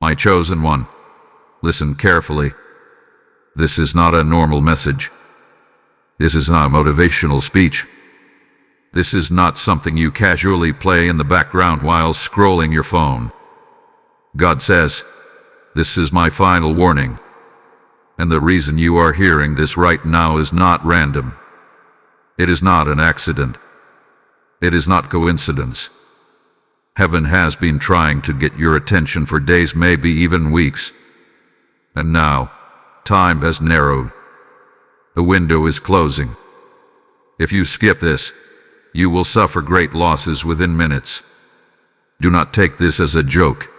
My chosen one, listen carefully. This is not a normal message. This is not a motivational speech. This is not something you casually play in the background while scrolling your phone. God says, "This is my final warning. And the reason you are hearing this right now is not random. It is not an accident. It is not coincidence. Heaven has been trying to get your attention for days, maybe even weeks. And now, time has narrowed. The window is closing. If you skip this, you will suffer great losses within minutes. Do not take this as a joke.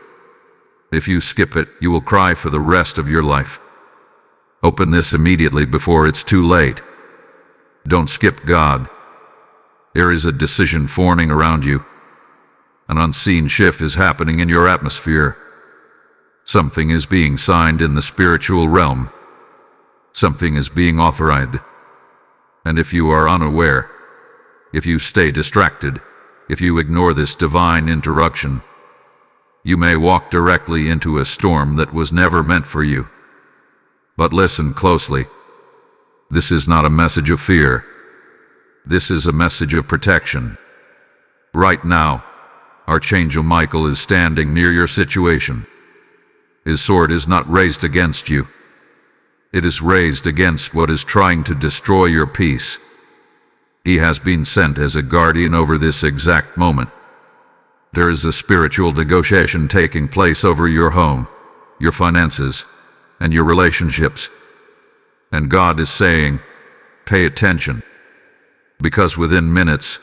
If you skip it, you will cry for the rest of your life. Open this immediately before it's too late. Don't skip God. There is a decision forming around you. An unseen shift is happening in your atmosphere. Something is being signed in the spiritual realm. Something is being authorized. And if you are unaware, if you stay distracted, if you ignore this divine interruption, you may walk directly into a storm that was never meant for you. But listen closely. This is not a message of fear. This is a message of protection. Right now, Archangel Michael is standing near your situation. His sword is not raised against you. It is raised against what is trying to destroy your peace. He has been sent as a guardian over this exact moment. There is a spiritual negotiation taking place over your home, your finances, and your relationships. And God is saying, pay attention. Because within minutes,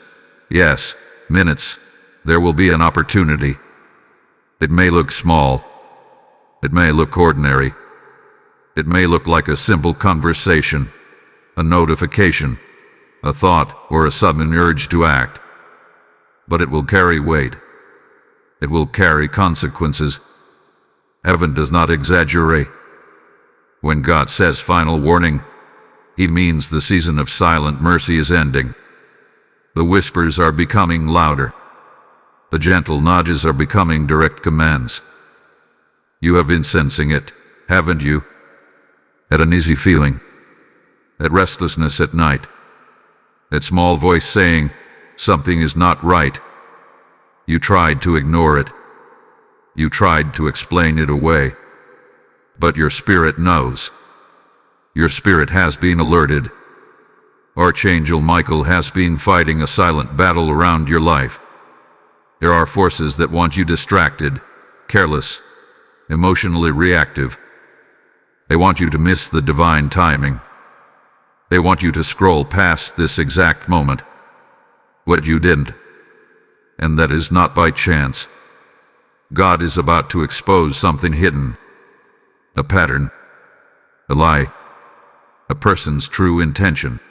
yes, minutes, there will be an opportunity. It may look small. It may look ordinary. It may look like a simple conversation, a notification, a thought, or a sudden urge to act. But it will carry weight. It will carry consequences. Heaven does not exaggerate. When God says final warning, He means the season of silent mercy is ending. The whispers are becoming louder. The gentle nudges are becoming direct commands. You have been sensing it, haven't you? At uneasy feeling, at restlessness at night, that small voice saying, something is not right. You tried to ignore it. You tried to explain it away. But your spirit knows. Your spirit has been alerted. Archangel Michael has been fighting a silent battle around your life. There are forces that want you distracted, careless, emotionally reactive. They want you to miss the divine timing. They want you to scroll past this exact moment. What you didn't. And that is not by chance. God is about to expose something hidden. A pattern. A lie. A person's true intention.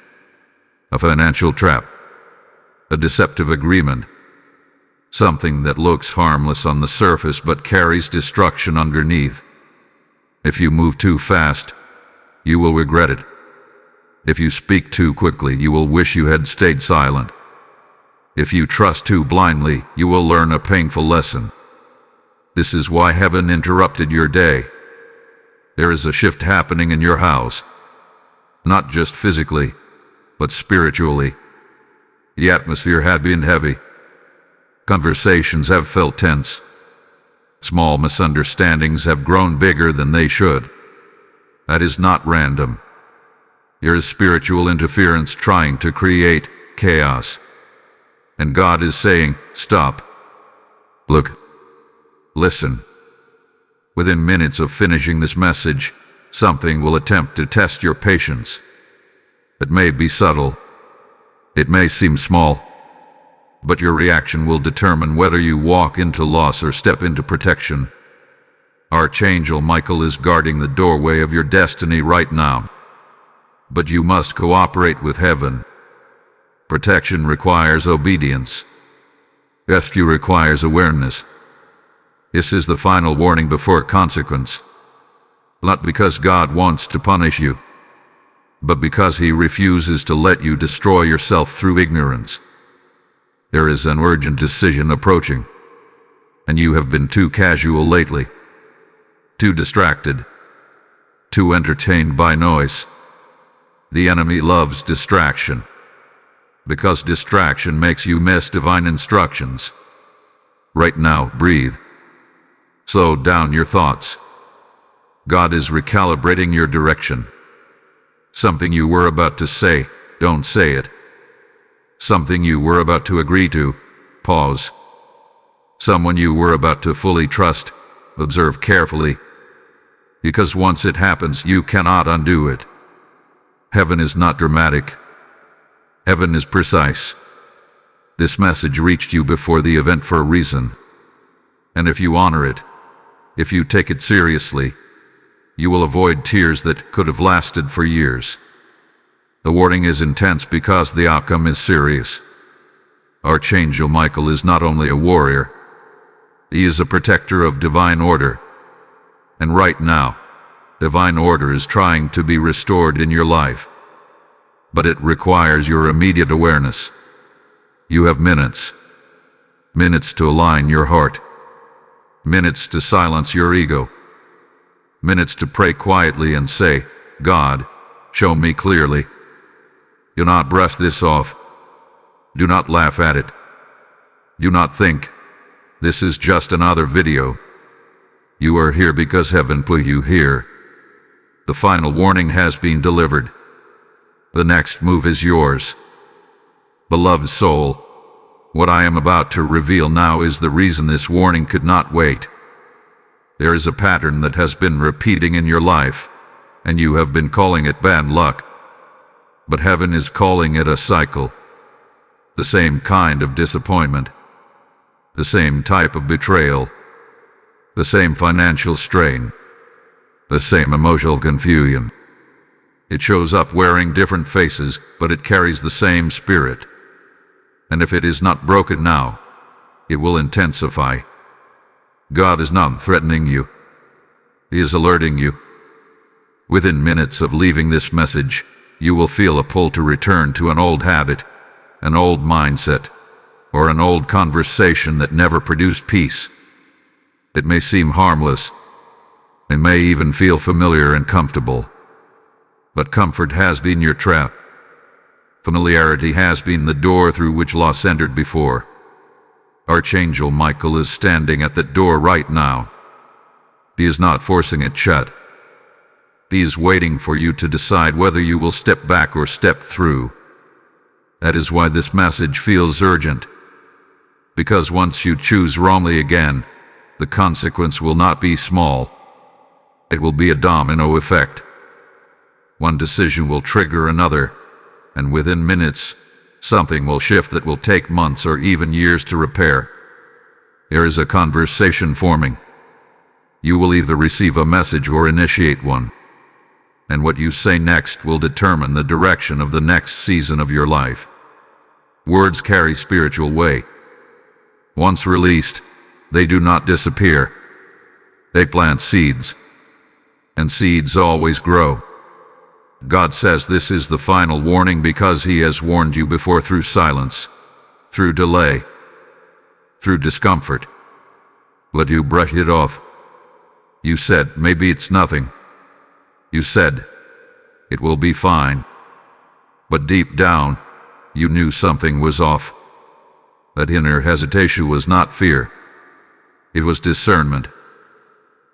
A financial trap. A deceptive agreement. Something that looks harmless on the surface but carries destruction underneath. If you move too fast, you will regret it. If you speak too quickly, you will wish you had stayed silent. If you trust too blindly, you will learn a painful lesson. This is why heaven interrupted your day. There is a shift happening in your house. Not just physically, but spiritually. The atmosphere had been heavy. Conversations have felt tense. Small misunderstandings have grown bigger than they should. That is not random. There is spiritual interference trying to create chaos. And God is saying, stop. Look. Listen. Within minutes of finishing this message, something will attempt to test your patience. It may be subtle. It may seem small. But your reaction will determine whether you walk into loss or step into protection. Archangel Michael is guarding the doorway of your destiny right now. But you must cooperate with heaven. Protection requires obedience. Rescue requires awareness. This is the final warning before consequence. Not because God wants to punish you, but because He refuses to let you destroy yourself through ignorance. There is an urgent decision approaching, and you have been too casual lately. too distracted, too entertained by noise. The enemy loves distraction, because distraction makes you miss divine instructions. Right now, breathe. Slow down your thoughts. God is recalibrating your direction. Something you were about to say, don't say it. Something you were about to agree to, pause. Someone you were about to fully trust, observe carefully. Because once it happens, you cannot undo it. Heaven is not dramatic. Heaven is precise. This message reached you before the event for a reason. And if you honor it, if you take it seriously, you will avoid tears that could have lasted for years. The warning is intense because the outcome is serious. Archangel Michael is not only a warrior, he is a protector of divine order. And right now, divine order is trying to be restored in your life. But it requires your immediate awareness. You have minutes. Minutes to align your heart. Minutes to silence your ego. Minutes to pray quietly and say, God, show me clearly. Do not brush this off. Do not laugh at it. Do not think, this is just another video. You are here because heaven put you here. The final warning has been delivered. The next move is yours. Beloved soul, what I am about to reveal now is the reason this warning could not wait. There is a pattern that has been repeating in your life, and you have been calling it bad luck. But heaven is calling it a cycle. The same kind of disappointment. The same type of betrayal. The same financial strain. The same emotional confusion. It shows up wearing different faces, but it carries the same spirit. And if it is not broken now, it will intensify. God is not threatening you. He is alerting you. Within minutes of leaving this message, you will feel a pull to return to an old habit, an old mindset, or an old conversation that never produced peace. It may seem harmless. It may even feel familiar and comfortable. But comfort has been your trap. Familiarity has been the door through which loss entered before. Archangel Michael is standing at that door right now. He is not forcing it shut. He is waiting for you to decide whether you will step back or step through. That is why this message feels urgent. Because once you choose wrongly again, the consequence will not be small. It will be a domino effect. One decision will trigger another, and within minutes, something will shift that will take months or even years to repair. There is a conversation forming. You will either receive a message or initiate one. And what you say next will determine the direction of the next season of your life. Words carry spiritual weight. Once released, they do not disappear. They plant seeds. And seeds always grow. God says this is the final warning because He has warned you before through silence, through delay, through discomfort. But you brush it off. You said, maybe it's nothing. You said, it will be fine. But deep down, you knew something was off. That inner hesitation was not fear. It was discernment.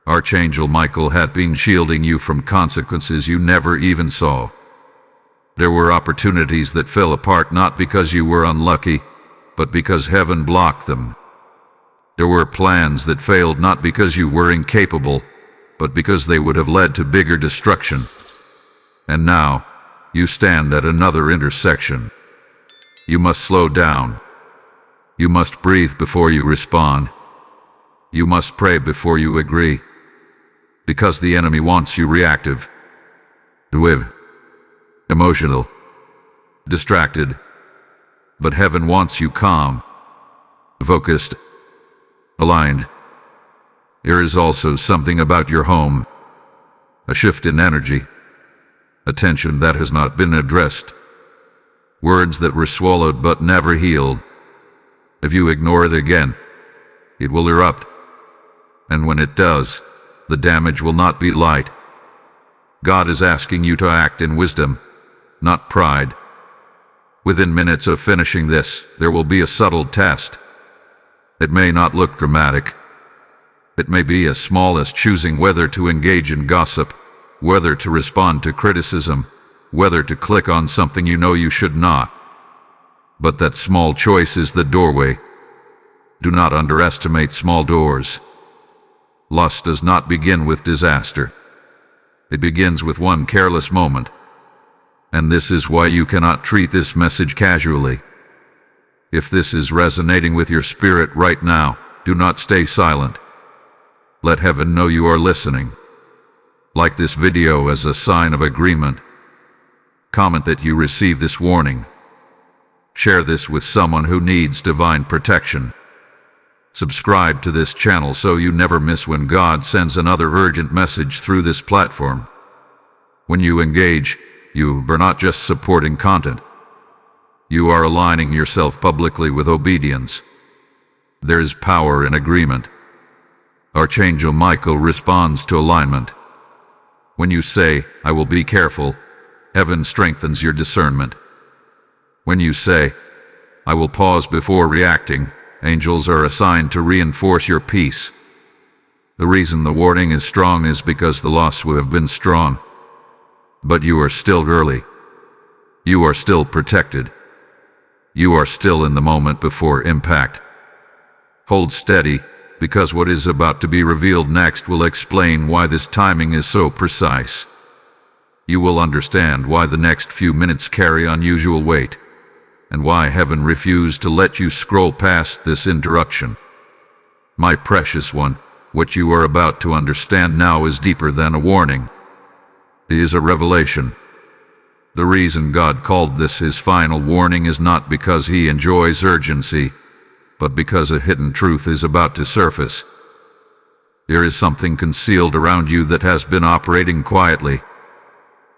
Archangel Michael had been shielding you from consequences you never even saw. There were opportunities that fell apart not because you were unlucky, but because heaven blocked them. There were plans that failed not because you were incapable, but because they would have led to bigger destruction. And now, you stand at another intersection. You must slow down. You must breathe before you respond. You must pray before you agree. Because the enemy wants you reactive, emotional, distracted. But heaven wants you calm, focused, aligned. There is also something about your home, a shift in energy, a tension that has not been addressed, words that were swallowed but never healed. If you ignore it again, it will erupt. And when it does, the damage will not be light. God is asking you to act in wisdom, not pride. Within minutes of finishing this, there will be a subtle test. It may not look dramatic. It may be as small as choosing whether to engage in gossip, whether to respond to criticism, whether to click on something you know you should not. But that small choice is the doorway. Do not underestimate small doors. Lust does not begin with disaster. It begins with one careless moment. And this is why you cannot treat this message casually. If this is resonating with your spirit right now, do not stay silent. Let heaven know you are listening. Like this video as a sign of agreement. Comment that you receive this warning. Share this with someone who needs divine protection. Subscribe to this channel so you never miss when God sends another urgent message through this platform. When you engage, you are not just supporting content. You are aligning yourself publicly with obedience. There is power in agreement. Archangel Michael responds to alignment. When you say, "I will be careful," heaven strengthens your discernment. When you say, "I will pause before reacting," angels are assigned to reinforce your peace. The reason the warning is strong is because the loss would have been strong. But you are still early. You are still protected. You are still in the moment before impact. Hold steady, because what is about to be revealed next will explain why this timing is so precise. You will understand why the next few minutes carry unusual weight, and why heaven refused to let you scroll past this interruption. My precious one, what you are about to understand now is deeper than a warning. It is a revelation. The reason God called this his final warning is not because he enjoys urgency, but because a hidden truth is about to surface. There is something concealed around you that has been operating quietly.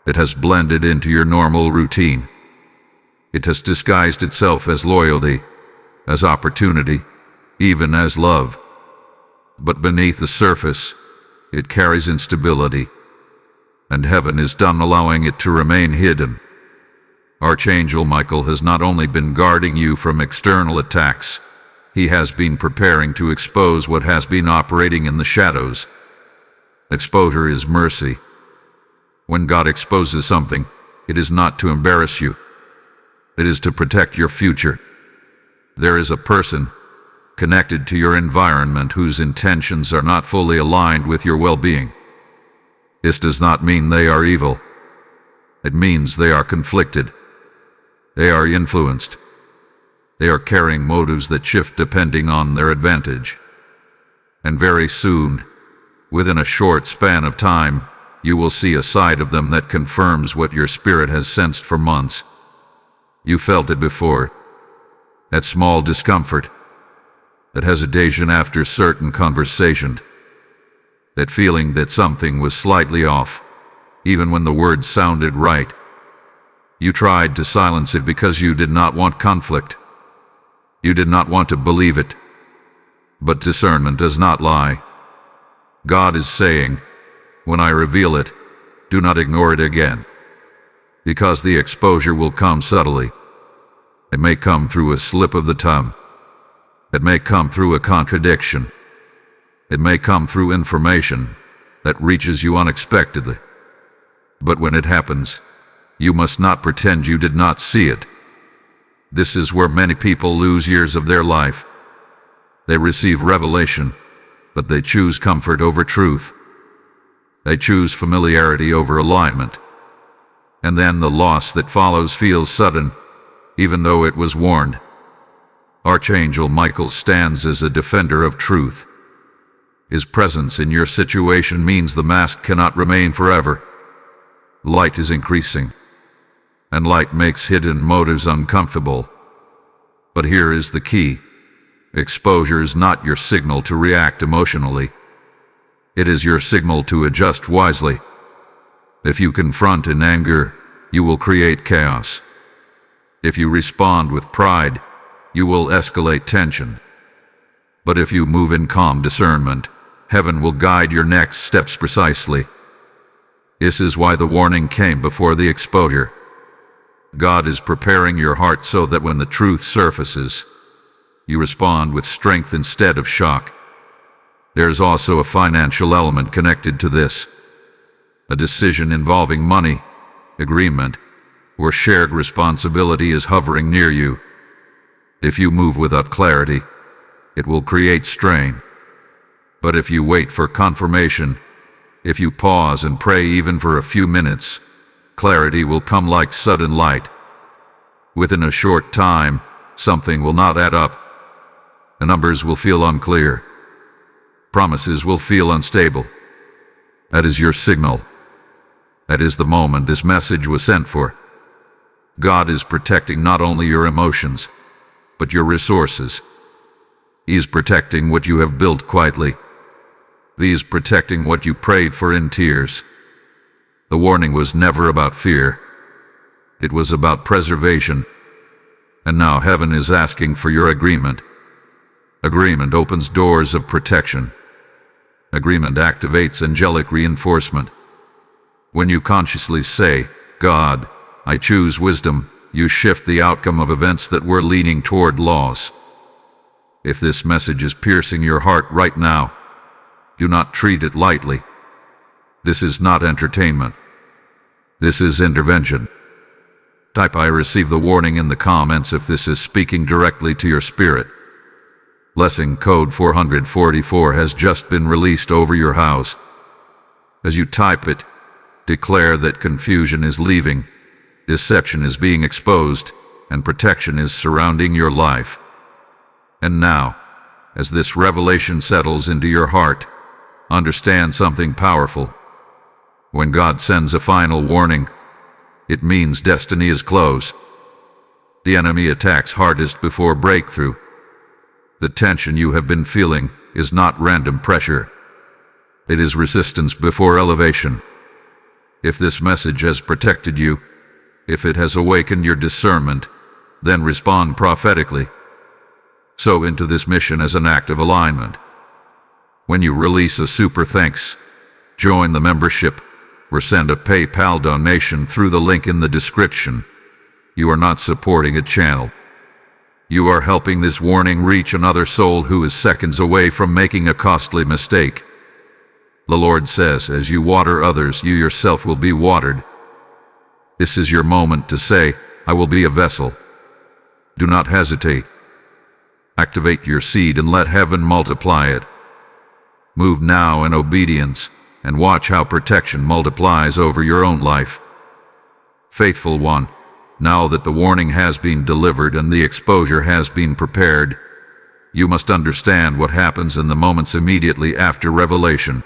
It has blended into your normal routine. It has disguised itself as loyalty, as opportunity, even as love. But beneath the surface, it carries instability. And heaven is done allowing it to remain hidden. Archangel Michael has not only been guarding you from external attacks, he has been preparing to expose what has been operating in the shadows. Exposure is mercy. When God exposes something, it is not to embarrass you. It is to protect your future. There is a person connected to your environment whose intentions are not fully aligned with your well-being. This does not mean they are evil. It means they are conflicted. They are influenced. They are carrying motives that shift depending on their advantage. And very soon, within a short span of time, you will see a side of them that confirms what your spirit has sensed for months. You felt it before. That small discomfort. That hesitation after certain conversation. That feeling that something was slightly off, even when the words sounded right. You tried to silence it because you did not want conflict. You did not want to believe it. But discernment does not lie. God is saying, when I reveal it, do not ignore it again. Because the exposure will come subtly. It may come through a slip of the tongue. It may come through a contradiction. It may come through information that reaches you unexpectedly. But when it happens, you must not pretend you did not see it. This is where many people lose years of their life. They receive revelation, but they choose comfort over truth. They choose familiarity over alignment. And then the loss that follows feels sudden, even though it was warned. Archangel Michael stands as a defender of truth. His presence in your situation means the mask cannot remain forever. Light is increasing, and light makes hidden motives uncomfortable. But here is the key. Exposure is not your signal to react emotionally. It is your signal to adjust wisely. If you confront in anger, you will create chaos. If you respond with pride, you will escalate tension. But if you move in calm discernment, heaven will guide your next steps precisely. This is why the warning came before the exposure. God is preparing your heart so that when the truth surfaces, you respond with strength instead of shock. There's also a financial element connected to this. A decision involving money, agreement, or shared responsibility is hovering near you. If you move without clarity, it will create strain. But if you wait for confirmation, if you pause and pray even for a few minutes, clarity will come like sudden light. Within a short time, something will not add up. The numbers will feel unclear. Promises will feel unstable. That is your signal. That is the moment this message was sent for. God is protecting not only your emotions, but your resources. He is protecting what you have built quietly. He is protecting what you prayed for in tears. The warning was never about fear. It was about preservation. And now heaven is asking for your agreement. Agreement opens doors of protection. Agreement activates angelic reinforcement. When you consciously say, God, I choose wisdom, you shift the outcome of events that were leaning toward loss. If this message is piercing your heart right now, do not treat it lightly. This is not entertainment. This is intervention. Type I receive the warning in the comments if this is speaking directly to your spirit. Blessing code 444 has just been released over your house. As you type it, declare that confusion is leaving, deception is being exposed, and protection is surrounding your life. And now, as this revelation settles into your heart, understand something powerful. When God sends a final warning, it means destiny is close. The enemy attacks hardest before breakthrough. The tension you have been feeling is not random pressure. It is resistance before elevation. If this message has protected you, if it has awakened your discernment, then respond prophetically. Sow into this mission as an act of alignment. When you release a super thanks, join the membership, or send a PayPal donation through the link in the description, you are not supporting a channel. You are helping this warning reach another soul who is seconds away from making a costly mistake. The Lord says, as you water others, you yourself will be watered. This is your moment to say, I will be a vessel. Do not hesitate. Activate your seed and let heaven multiply it. Move now in obedience and watch how protection multiplies over your own life. Faithful one, now that the warning has been delivered and the exposure has been prepared, you must understand what happens in the moments immediately after revelation.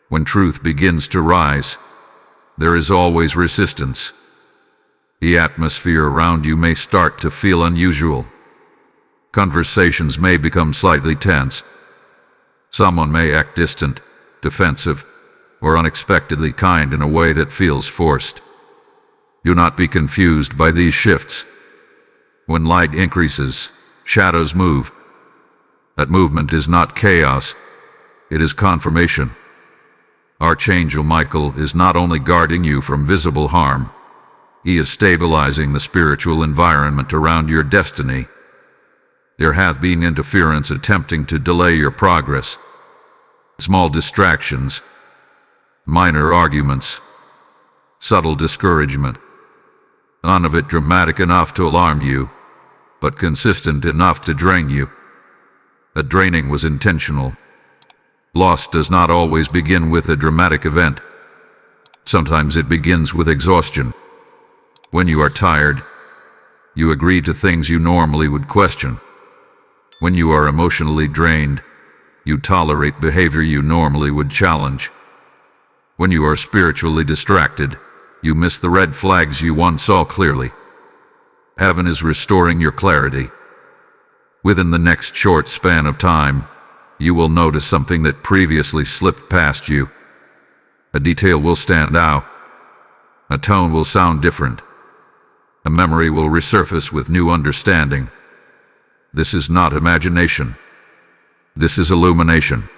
When truth begins to rise, there is always resistance. The atmosphere around you may start to feel unusual. Conversations may become slightly tense. Someone may act distant, defensive, or unexpectedly kind in a way that feels forced. Do not be confused by these shifts. When light increases, shadows move. That movement is not chaos, it is confirmation. Archangel Michael is not only guarding you from visible harm, he is stabilizing the spiritual environment around your destiny. There hath been interference attempting to delay your progress. Small distractions, minor arguments, subtle discouragement. None of it dramatic enough to alarm you, but consistent enough to drain you. The draining was intentional. Loss does not always begin with a dramatic event. Sometimes it begins with exhaustion. When you are tired, you agree to things you normally would question. When you are emotionally drained, you tolerate behavior you normally would challenge. When you are spiritually distracted, you miss the red flags you once saw clearly. Heaven is restoring your clarity. Within the next short span of time, you will notice something that previously slipped past you. A detail will stand out. A tone will sound different. A memory will resurface with new understanding. This is not imagination. This is illumination.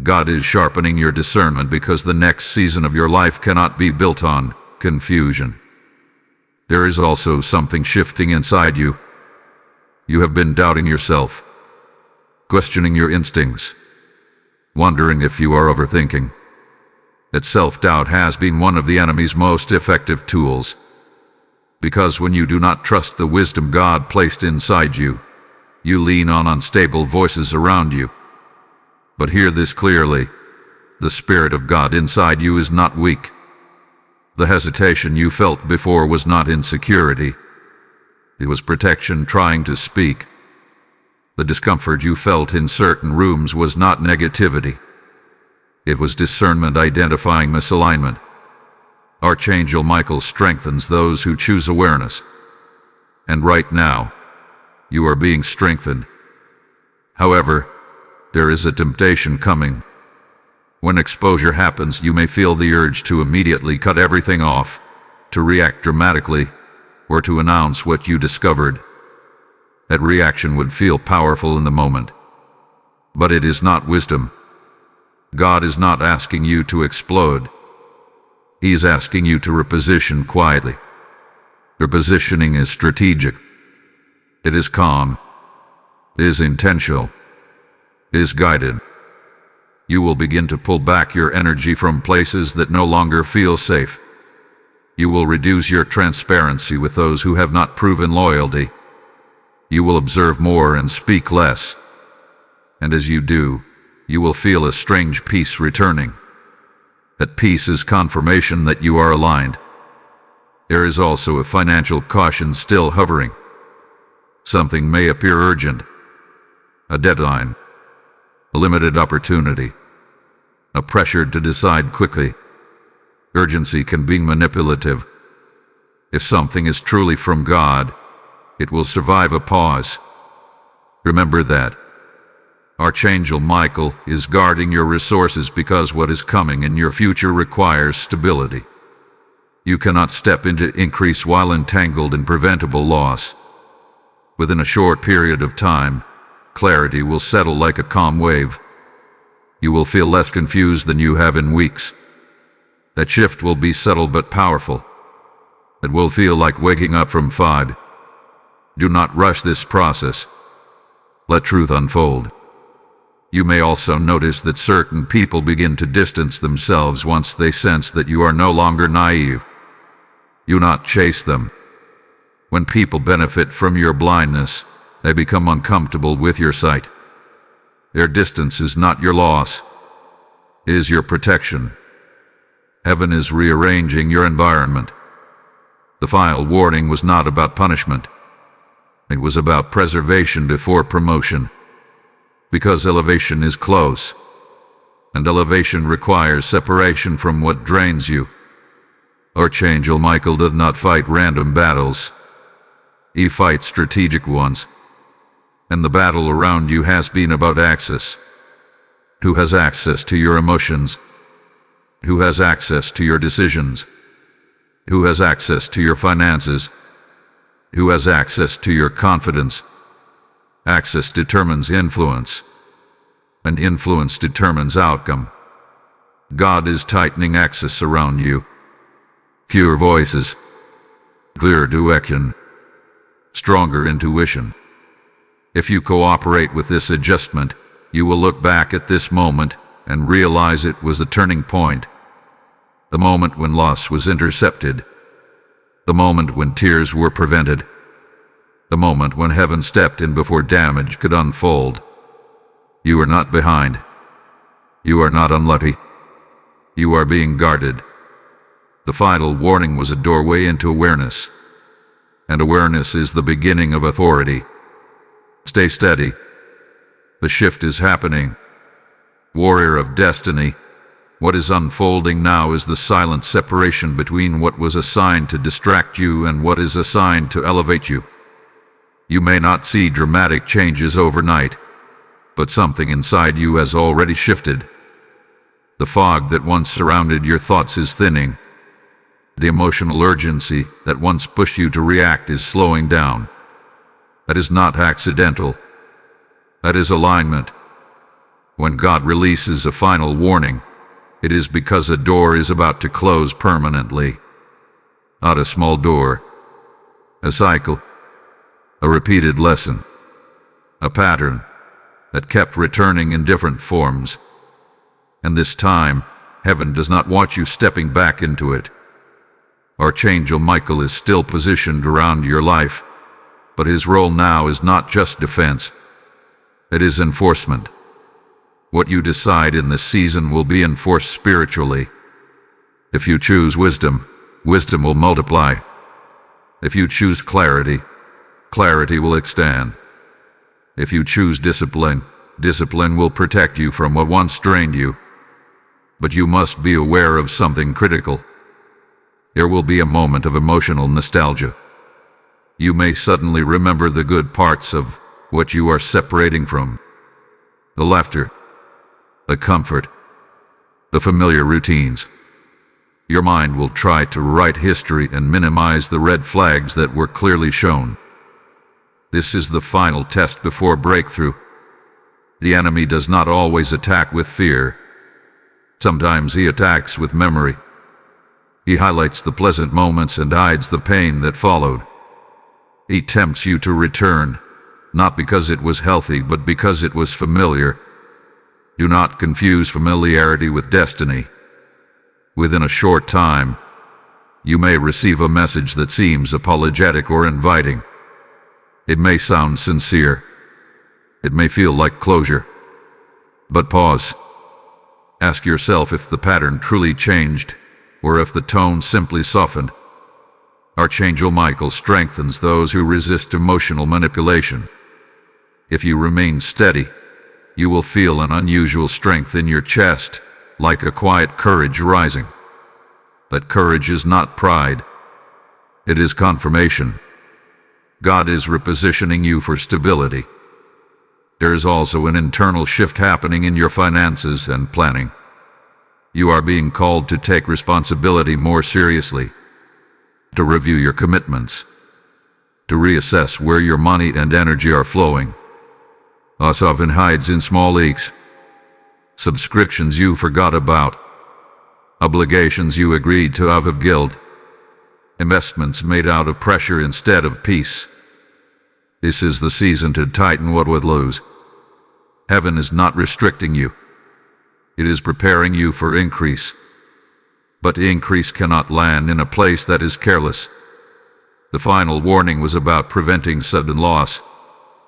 God is sharpening your discernment because the next season of your life cannot be built on confusion. There is also something shifting inside you. You have been doubting yourself, questioning your instincts, wondering if you are overthinking. That self-doubt has been one of the enemy's most effective tools. Because when you do not trust the wisdom God placed inside you, you lean on unstable voices around you. But hear this clearly: the Spirit of God inside you is not weak. The hesitation you felt before was not insecurity. It was protection trying to speak. The discomfort you felt in certain rooms was not negativity. It was discernment identifying misalignment. Archangel Michael strengthens those who choose awareness. And right now, you are being strengthened. However, there is a temptation coming. When exposure happens, you may feel the urge to immediately cut everything off, to react dramatically, or to announce what you discovered. That reaction would feel powerful in the moment. But it is not wisdom. God is not asking you to explode. He is asking you to reposition quietly. Repositioning is strategic. It is calm. It is intentional. It is guided. You will begin to pull back your energy from places that no longer feel safe. You will reduce your transparency with those who have not proven loyalty. You will observe more and speak less. And as you do, you will feel a strange peace returning. That peace is confirmation that you are aligned. There is also a financial caution still hovering. Something may appear urgent. A deadline. A limited opportunity. A pressure to decide quickly. Urgency can be manipulative. If something is truly from God, it will survive a pause. Remember that. Archangel Michael is guarding your resources because what is coming in your future requires stability. You cannot step into increase while entangled in preventable loss. Within a short period of time, clarity will settle like a calm wave. You will feel less confused than you have in weeks. That shift will be subtle but powerful. It will feel like waking up from fog. Do not rush this process. Let truth unfold. You may also notice that certain people begin to distance themselves once they sense that you are no longer naive. You not chase them. When people benefit from your blindness, they become uncomfortable with your sight. Their distance is not your loss. It is your protection. Heaven is rearranging your environment. The final warning was not about punishment. It was about preservation before promotion. Because elevation is close, and elevation requires separation from what drains you. Archangel Michael does not fight random battles. He fights strategic ones. And the battle around you has been about access. Who has access to your emotions? Who has access to your decisions? Who has access to your finances? Who has access to your confidence? Access determines influence, and influence determines outcome. God is tightening access around you. Fewer voices, clearer direction, stronger intuition. If you cooperate with this adjustment, you will look back at this moment and realize it was a turning point. The moment when loss was intercepted. The moment when tears were prevented. The moment when heaven stepped in before damage could unfold. You are not behind. You are not unlucky. You are being guarded. The final warning was a doorway into awareness. And awareness is the beginning of authority. Stay steady. The shift is happening. Warrior of destiny, what is unfolding now is the silent separation between what was assigned to distract you and what is assigned to elevate you. You may not see dramatic changes overnight, but something inside you has already shifted. The fog that once surrounded your thoughts is thinning. The emotional urgency that once pushed you to react is slowing down. That is not accidental. That is alignment. When God releases a final warning, it is because a door is about to close permanently. Not a small door, a cycle, a repeated lesson, a pattern that kept returning in different forms. And this time, heaven does not want you stepping back into it. Archangel Michael is still positioned around your life, but his role now is not just defense. It is enforcement. What you decide in this season will be enforced spiritually. If you choose wisdom, wisdom will multiply. If you choose clarity, clarity will extend. If you choose discipline, discipline will protect you from what once drained you. But you must be aware of something critical. There will be a moment of emotional nostalgia. You may suddenly remember the good parts of what you are separating from. The laughter, the comfort, the familiar routines. Your mind will try to write history and minimize the red flags that were clearly shown. This is the final test before breakthrough. The enemy does not always attack with fear. Sometimes he attacks with memory. He highlights the pleasant moments and hides the pain that followed. He tempts you to return, not because it was healthy, but because it was familiar. Do not confuse familiarity with destiny. Within a short time, you may receive a message that seems apologetic or inviting. It may sound sincere. It may feel like closure. But pause. Ask yourself if the pattern truly changed, or if the tone simply softened. Archangel Michael strengthens those who resist emotional manipulation. If you remain steady, you will feel an unusual strength in your chest, like a quiet courage rising. That courage is not pride. It is confirmation. God is repositioning you for stability. There is also an internal shift happening in your finances and planning. You are being called to take responsibility more seriously, to review your commitments, to reassess where your money and energy are flowing. Loss often hides in small leaks. Subscriptions you forgot about, obligations you agreed to out of guilt, investments made out of pressure instead of peace. This is the season to tighten what would lose. Heaven is not restricting you. It is preparing you for increase. But increase cannot land in a place that is careless. The final warning was about preventing sudden loss,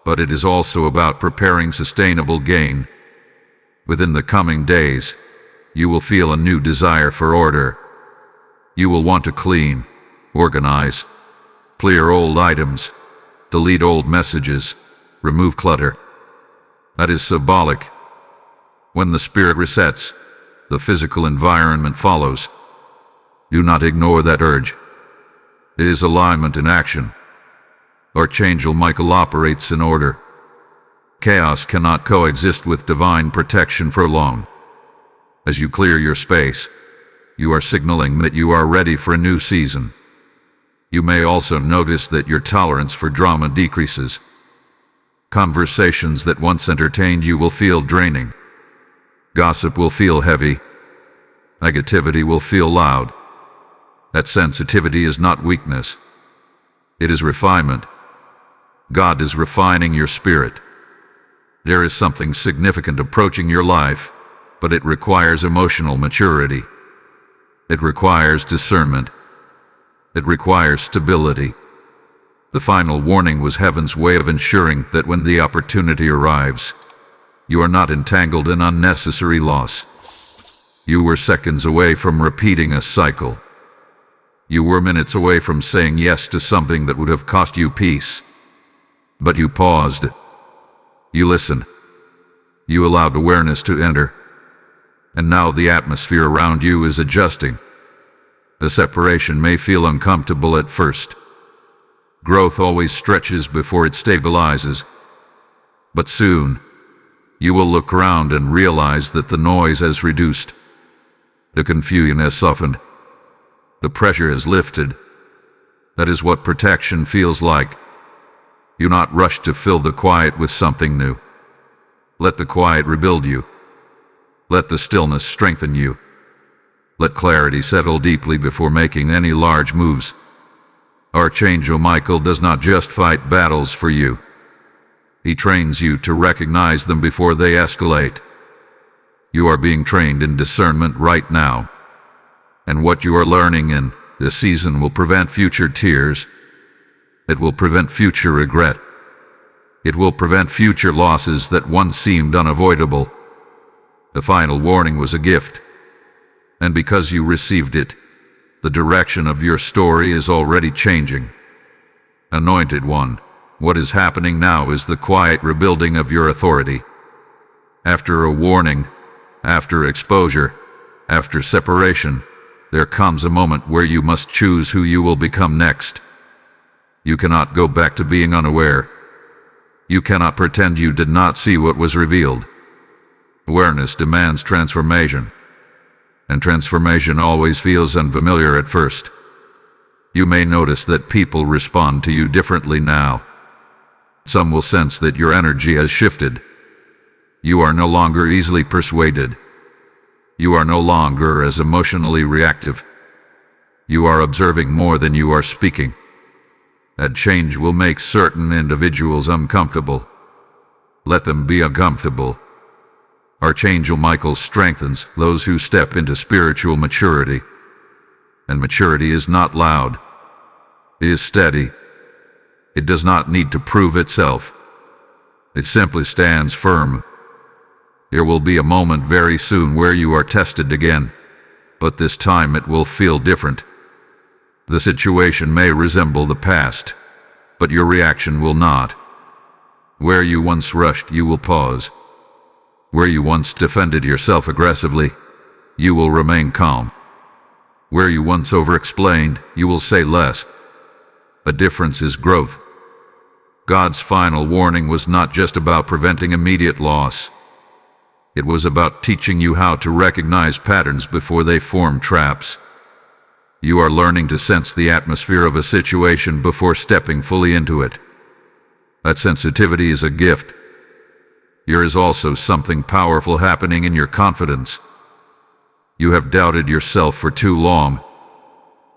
but it is also about preparing sustainable gain. Within the coming days, you will feel a new desire for order. You will want to clean, organize, clear old items, delete old messages, remove clutter. That is symbolic. When the spirit resets, the physical environment follows. Do not ignore that urge. It is alignment in action. Archangel Michael operates in order. Chaos cannot coexist with divine protection for long. As you clear your space, you are signaling that you are ready for a new season. You may also notice that your tolerance for drama decreases. Conversations that once entertained you will feel draining. Gossip will feel heavy. Negativity will feel loud. That sensitivity is not weakness. It is refinement. God is refining your spirit. There is something significant approaching your life, but it requires emotional maturity. It requires discernment. It requires stability. The final warning was heaven's way of ensuring that when the opportunity arrives, you are not entangled in unnecessary loss. You were seconds away from repeating a cycle. You were minutes away from saying yes to something that would have cost you peace. But you paused. You listened. You allowed awareness to enter. And now the atmosphere around you is adjusting. The separation may feel uncomfortable at first. Growth always stretches before it stabilizes. But soon, you will look around and realize that the noise has reduced. The confusion has softened. The pressure is lifted. That is what protection feels like. Do not rush to fill the quiet with something new. Let the quiet rebuild you. Let the stillness strengthen you. Let clarity settle deeply before making any large moves. Archangel Michael does not just fight battles for you. He trains you to recognize them before they escalate. You are being trained in discernment right now. And what you are learning in this season will prevent future tears. It will prevent future regret. It will prevent future losses that once seemed unavoidable. The final warning was a gift. And because you received it, the direction of your story is already changing. Anointed One, what is happening now is the quiet rebuilding of your authority. After a warning, after exposure, after separation, there comes a moment where you must choose who you will become next. You cannot go back to being unaware. You cannot pretend you did not see what was revealed. Awareness demands transformation. And transformation always feels unfamiliar at first. You may notice that people respond to you differently now. Some will sense that your energy has shifted. You are no longer easily persuaded. You are no longer as emotionally reactive. You are observing more than you are speaking. That change will make certain individuals uncomfortable. Let them be uncomfortable. Archangel Michael strengthens those who step into spiritual maturity. And maturity is not loud. It is steady. It does not need to prove itself. It simply stands firm. There will be a moment very soon where you are tested again, but this time it will feel different. The situation may resemble the past, but your reaction will not. Where you once rushed, you will pause. Where you once defended yourself aggressively, you will remain calm. Where you once over-explained, you will say less. A difference is growth. God's final warning was not just about preventing immediate loss. It was about teaching you how to recognize patterns before they form traps. You are learning to sense the atmosphere of a situation before stepping fully into it. That sensitivity is a gift. There is also something powerful happening in your confidence. You have doubted yourself for too long.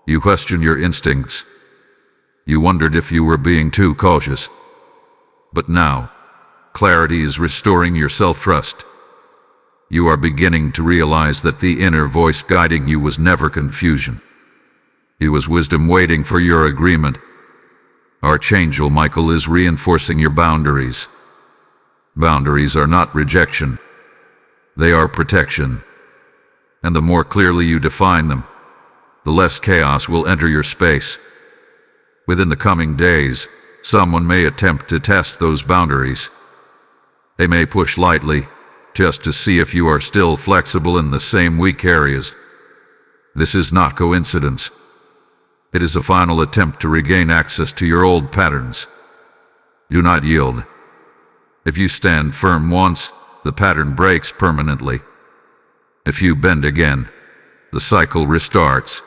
You questioned your instincts. You wondered if you were being too cautious. But now, clarity is restoring your self-trust. You are beginning to realize that the inner voice guiding you was never confusion. It was wisdom waiting for your agreement. Archangel Michael is reinforcing your boundaries. Boundaries are not rejection. They are protection. And the more clearly you define them, the less chaos will enter your space. Within the coming days, someone may attempt to test those boundaries. They may push lightly, just to see if you are still flexible in the same weak areas. This is not coincidence. It is a final attempt to regain access to your old patterns. Do not yield. If you stand firm once, the pattern breaks permanently. If you bend again, the cycle restarts.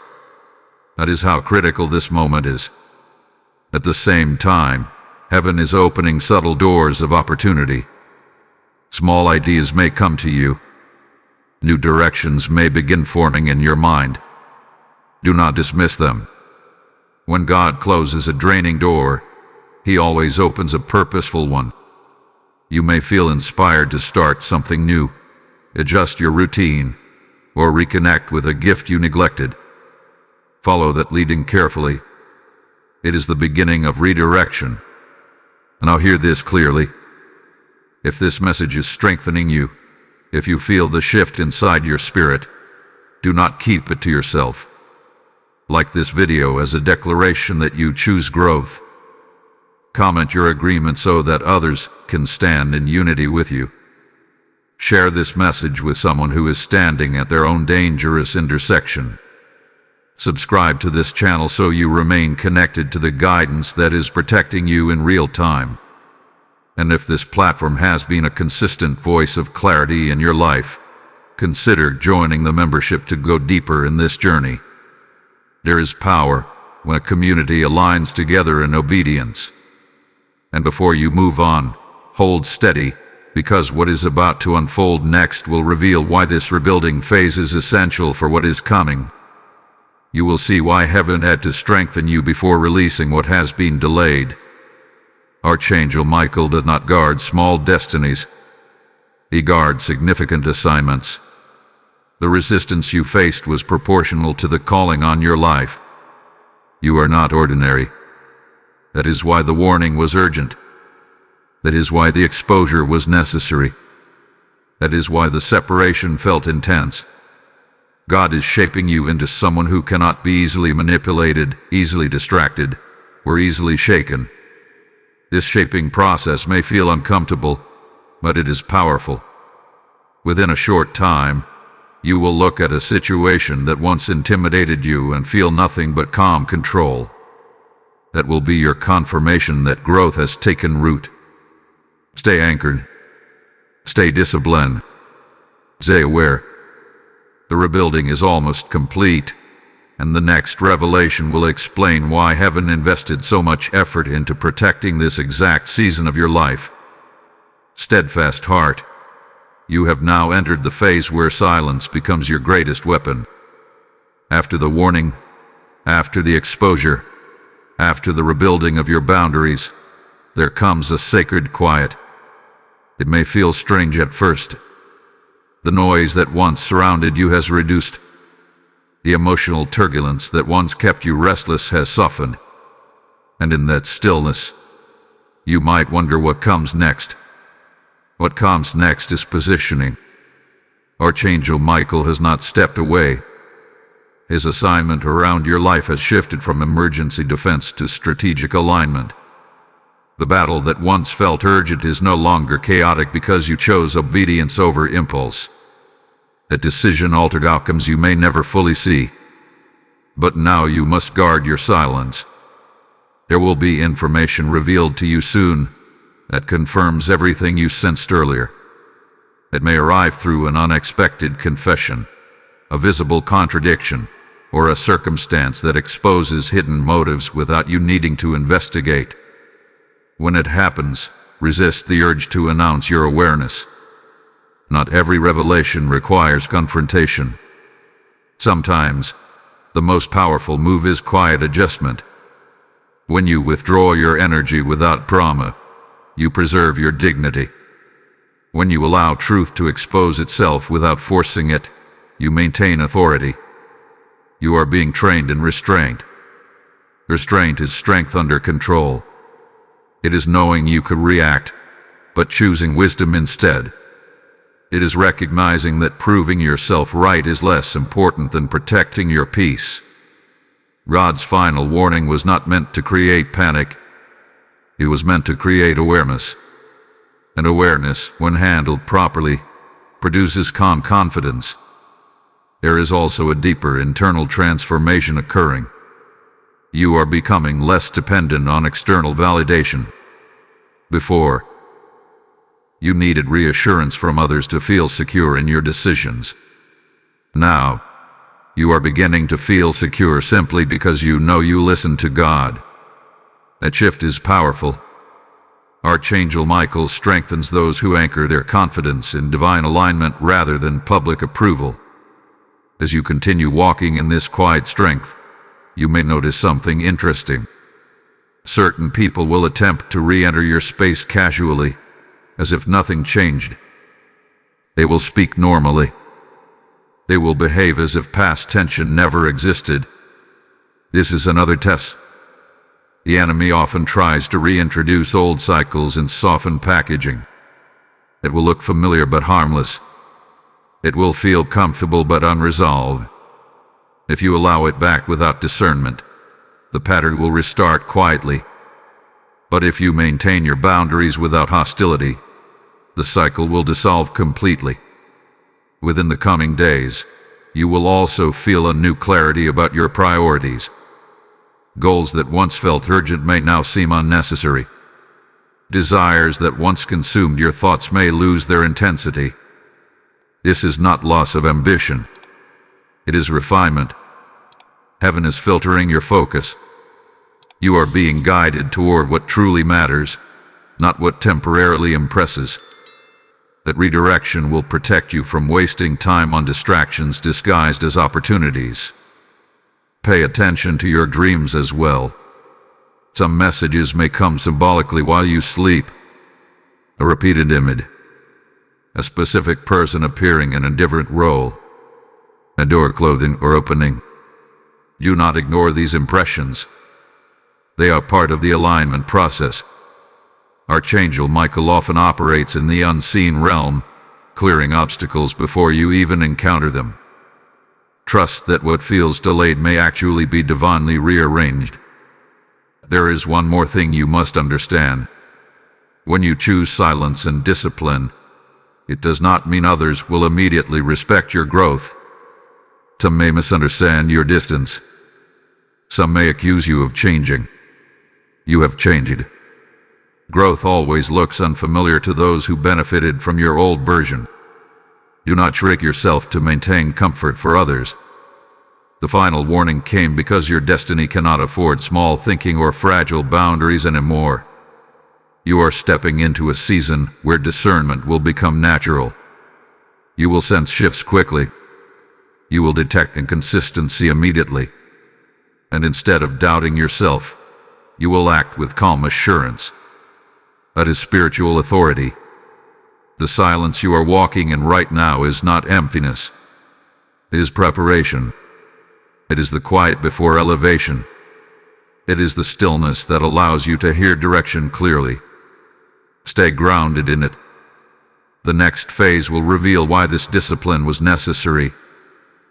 That is how critical this moment is. At the same time, heaven is opening subtle doors of opportunity. Small ideas may come to you. New directions may begin forming in your mind. Do not dismiss them. When God closes a draining door, He always opens a purposeful one. You may feel inspired to start something new, adjust your routine, or reconnect with a gift you neglected. Follow that leading carefully. It is the beginning of redirection. Now hear this clearly. If this message is strengthening you, if you feel the shift inside your spirit, do not keep it to yourself. Like this video as a declaration that you choose growth. Comment your agreement so that others can stand in unity with you. Share this message with someone who is standing at their own dangerous intersection. Subscribe to this channel so you remain connected to the guidance that is protecting you in real time. And if this platform has been a consistent voice of clarity in your life, consider joining the membership to go deeper in this journey. There is power when a community aligns together in obedience. And before you move on, hold steady, because what is about to unfold next will reveal why this rebuilding phase is essential for what is coming. You will see why heaven had to strengthen you before releasing what has been delayed. Archangel Michael does not guard small destinies. He guards significant assignments. The resistance you faced was proportional to the calling on your life. You are not ordinary. That is why the warning was urgent. That is why the exposure was necessary. That is why the separation felt intense. God is shaping you into someone who cannot be easily manipulated, easily distracted, or easily shaken. This shaping process may feel uncomfortable, but it is powerful. Within a short time, you will look at a situation that once intimidated you and feel nothing but calm control. That will be your confirmation that growth has taken root. Stay anchored. Stay disciplined. Stay aware. The rebuilding is almost complete, and the next revelation will explain why heaven invested so much effort into protecting this exact season of your life. Steadfast heart, you have now entered the phase where silence becomes your greatest weapon. After the warning, after the exposure, after the rebuilding of your boundaries, there comes a sacred quiet. It may feel strange at first. The noise that once surrounded you has reduced. The emotional turbulence that once kept you restless has softened. And in that stillness, you might wonder what comes next. What comes next is positioning. Archangel Michael has not stepped away. His assignment around your life has shifted from emergency defense to strategic alignment. The battle that once felt urgent is no longer chaotic because you chose obedience over impulse. That decision altered outcomes you may never fully see. But now you must guard your silence. There will be information revealed to you soon that confirms everything you sensed earlier. It may arrive through an unexpected confession, a visible contradiction, or a circumstance that exposes hidden motives without you needing to investigate. When it happens, resist the urge to announce your awareness. Not every revelation requires confrontation. Sometimes, the most powerful move is quiet adjustment. When you withdraw your energy without drama, you preserve your dignity. When you allow truth to expose itself without forcing it, you maintain authority. You are being trained in restraint. Restraint is strength under control. It is knowing you could react, but choosing wisdom instead. It is recognizing that proving yourself right is less important than protecting your peace. God's final warning was not meant to create panic. It was meant to create awareness. And awareness, when handled properly, produces calm confidence. There is also a deeper internal transformation occurring. You are becoming less dependent on external validation. Before, you needed reassurance from others to feel secure in your decisions. Now, you are beginning to feel secure simply because you know you listen to God. That shift is powerful. Archangel Michael strengthens those who anchor their confidence in divine alignment rather than public approval. As you continue walking in this quiet strength, you may notice something interesting. Certain people will attempt to re-enter your space casually, as if nothing changed. They will speak normally. They will behave as if past tension never existed. This is another test. The enemy often tries to reintroduce old cycles in softened packaging. It will look familiar but harmless. It will feel comfortable but unresolved. If you allow it back without discernment, the pattern will restart quietly. But if you maintain your boundaries without hostility, the cycle will dissolve completely. Within the coming days, you will also feel a new clarity about your priorities. Goals that once felt urgent may now seem unnecessary. Desires that once consumed your thoughts may lose their intensity. This is not loss of ambition. It is refinement. Heaven is filtering your focus. You are being guided toward what truly matters, not what temporarily impresses. That redirection will protect you from wasting time on distractions disguised as opportunities. Pay attention to your dreams as well. Some messages may come symbolically while you sleep. A repeated image. A specific person appearing in a different role. A door closing or opening. Do not ignore these impressions. They are part of the alignment process. Archangel Michael often operates in the unseen realm, clearing obstacles before you even encounter them. Trust that what feels delayed may actually be divinely rearranged. There is one more thing you must understand. When you choose silence and discipline, it does not mean others will immediately respect your growth. Some may misunderstand your distance. Some may accuse you of changing. You have changed. Growth always looks unfamiliar to those who benefited from your old version. Do not shrink yourself to maintain comfort for others. The final warning came because your destiny cannot afford small thinking or fragile boundaries anymore. You are stepping into a season where discernment will become natural. You will sense shifts quickly. You will detect inconsistency immediately. And instead of doubting yourself, you will act with calm assurance. That is spiritual authority. The silence you are walking in right now is not emptiness. It is preparation. It is the quiet before elevation. It is the stillness that allows you to hear direction clearly. Stay grounded in it. The next phase will reveal why this discipline was necessary,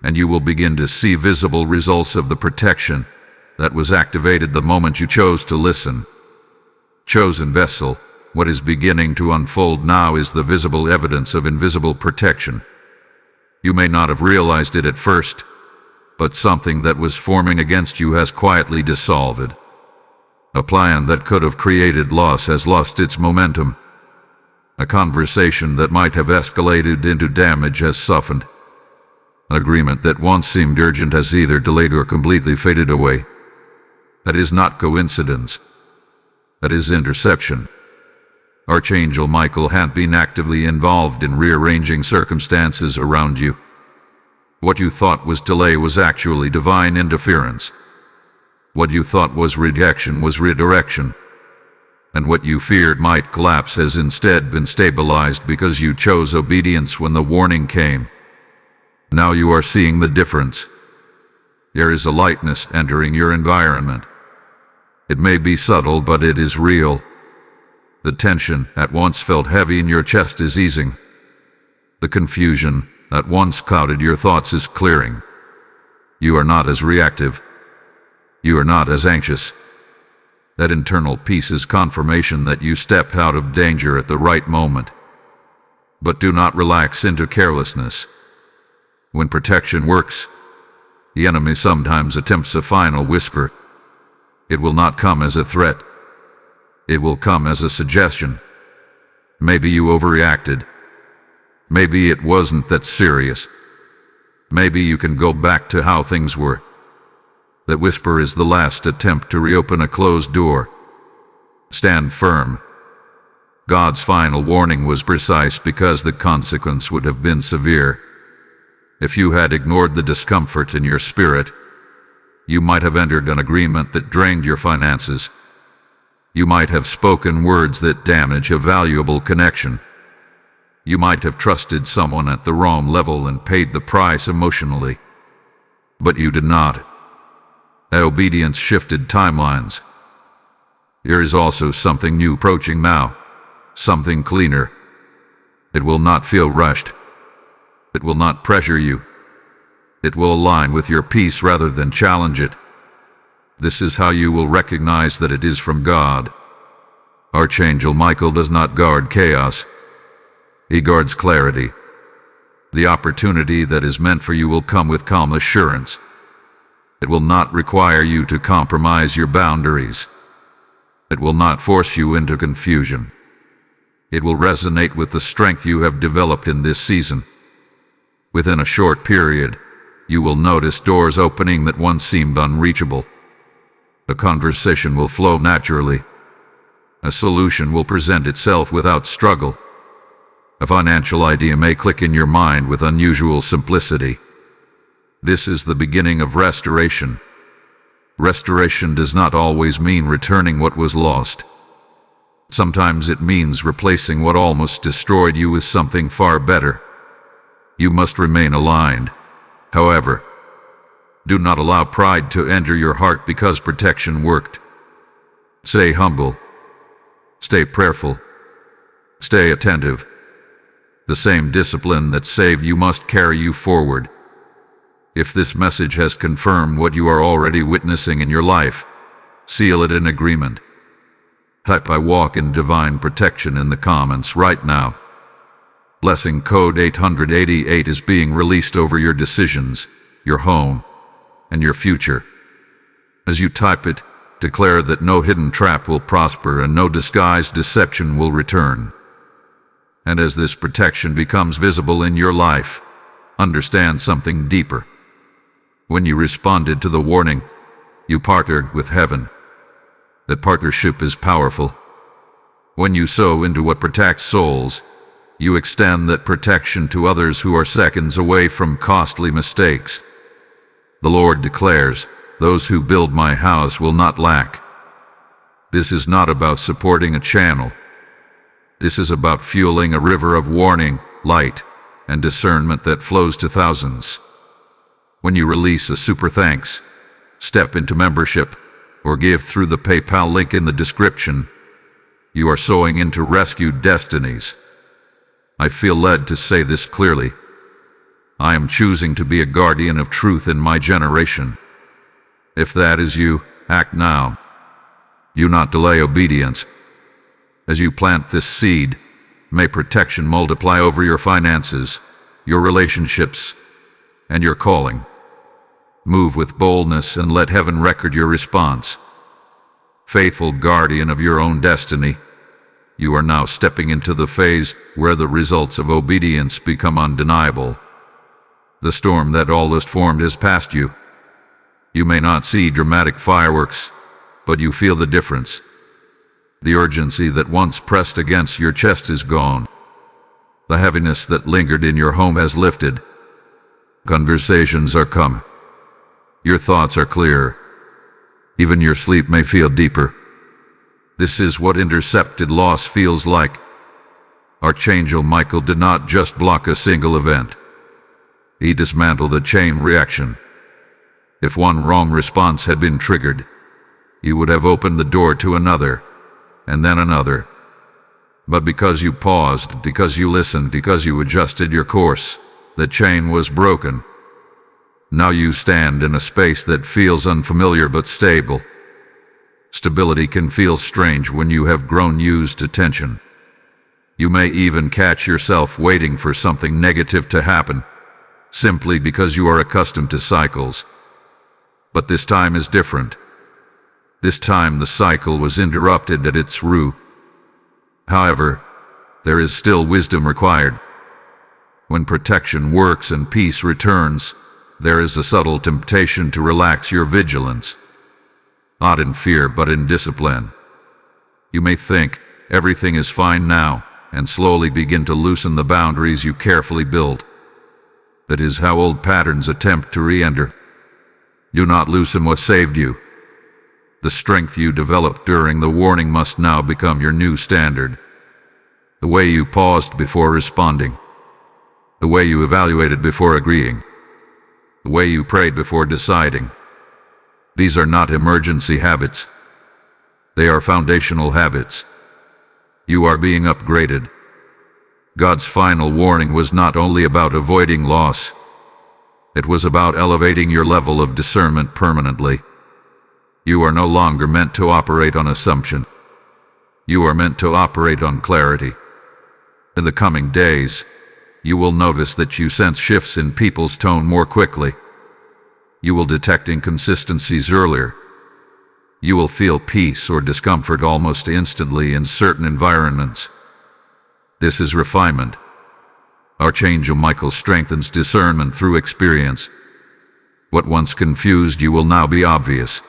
and you will begin to see visible results of the protection that was activated the moment you chose to listen. Chosen vessel. What is beginning to unfold now is the visible evidence of invisible protection. You may not have realized it at first, but something that was forming against you has quietly dissolved. A plan that could have created loss has lost its momentum. A conversation that might have escalated into damage has softened. An agreement that once seemed urgent has either delayed or completely faded away. That is not coincidence. That is interception. Archangel Michael had been actively involved in rearranging circumstances around you. What you thought was delay was actually divine interference. What you thought was rejection was redirection. And what you feared might collapse has instead been stabilized because you chose obedience when the warning came. Now you are seeing the difference. There is a lightness entering your environment. It may be subtle, but it is real. The tension that once felt heavy in your chest is easing. The confusion that once clouded your thoughts is clearing. You are not as reactive. You are not as anxious. That internal peace is confirmation that you stepped out of danger at the right moment. But do not relax into carelessness. When protection works, the enemy sometimes attempts a final whisper. It will not come as a threat. It will come as a suggestion. Maybe you overreacted. Maybe it wasn't that serious. Maybe you can go back to how things were. That whisper is the last attempt to reopen a closed door. Stand firm. God's final warning was precise because the consequence would have been severe. If you had ignored the discomfort in your spirit, you might have entered an agreement that drained your finances. You might have spoken words that damage a valuable connection. You might have trusted someone at the wrong level and paid the price emotionally. But you did not. Obedience shifted timelines. There is also something new approaching now, something cleaner. It will not feel rushed. It will not pressure you. It will align with your peace rather than challenge it. This is how you will recognize that it is from God. Archangel Michael does not guard chaos. He guards clarity. The opportunity that is meant for you will come with calm assurance. It will not require you to compromise your boundaries. It will not force you into confusion. It will resonate with the strength you have developed in this season. Within a short period, you will notice doors opening that once seemed unreachable. The conversation will flow naturally. A solution will present itself without struggle. A financial idea may click in your mind with unusual simplicity. This is the beginning of restoration. Restoration does not always mean returning what was lost. Sometimes it means replacing what almost destroyed you with something far better. You must remain aligned. However, do not allow pride to enter your heart because protection worked. Stay humble. Stay prayerful. Stay attentive. The same discipline that saved you must carry you forward. If this message has confirmed what you are already witnessing in your life, seal it in agreement. Type "I walk in divine protection" in the comments right now. Blessing code 888 is being released over your decisions, your home, and your future. As you type it, declare that no hidden trap will prosper and no disguised deception will return. And as this protection becomes visible in your life, understand something deeper. When you responded to the warning, you partnered with heaven. That partnership is powerful. When you sow into what protects souls, you extend that protection to others who are seconds away from costly mistakes. The Lord declares, "Those who build my house will not lack." This is not about supporting a channel. This is about fueling a river of warning, light, and discernment that flows to thousands. When you release a super thanks, step into membership, or give through the PayPal link in the description, you are sowing into rescued destinies. I feel led to say this clearly. I am choosing to be a guardian of truth in my generation. If that is you, act now. Do not delay obedience. As you plant this seed, may protection multiply over your finances, your relationships, and your calling. Move with boldness and let heaven record your response. Faithful guardian of your own destiny, you are now stepping into the phase where the results of obedience become undeniable. The storm that almost formed has passed you. You may not see dramatic fireworks, but you feel the difference. The urgency that once pressed against your chest is gone. The heaviness that lingered in your home has lifted. Conversations are calm. Your thoughts are clear. Even your sleep may feel deeper. This is what intercepted loss feels like. Archangel Michael did not just block a single event. He dismantled the chain reaction. If one wrong response had been triggered, he would have opened the door to another, and then another. But because you paused, because you listened, because you adjusted your course, the chain was broken. Now you stand in a space that feels unfamiliar but stable. Stability can feel strange when you have grown used to tension. You may even catch yourself waiting for something negative to happen, simply because you are accustomed to cycles. But this time is different. This time the cycle was interrupted at its root. However, there is still wisdom required. When protection works and peace returns, there is a subtle temptation to relax your vigilance. Not in fear, but in discipline. You may think, everything is fine now, and slowly begin to loosen the boundaries you carefully built. That is how old patterns attempt to re-enter. Do not loosen what saved you. The strength you developed during the warning must now become your new standard. The way you paused before responding. The way you evaluated before agreeing. The way you prayed before deciding. These are not emergency habits. They are foundational habits. You are being upgraded. God's final warning was not only about avoiding loss. It was about elevating your level of discernment permanently. You are no longer meant to operate on assumption. You are meant to operate on clarity. In the coming days, you will notice that you sense shifts in people's tone more quickly. You will detect inconsistencies earlier. You will feel peace or discomfort almost instantly in certain environments. This is refinement. Archangel Michael strengthens discernment through experience. What once confused you will now be obvious.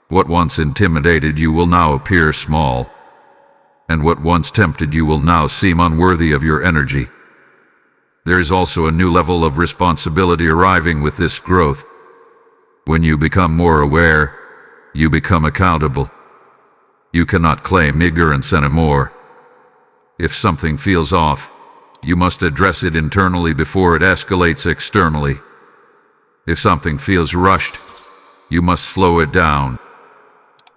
What once intimidated you will now appear small. and what once tempted you will now seem unworthy of your energy. There is also a new level of responsibility arriving with this growth. When you become more aware, you become accountable. You cannot claim ignorance anymore. If something feels off, you must address it internally before it escalates externally. If something feels rushed, you must slow it down.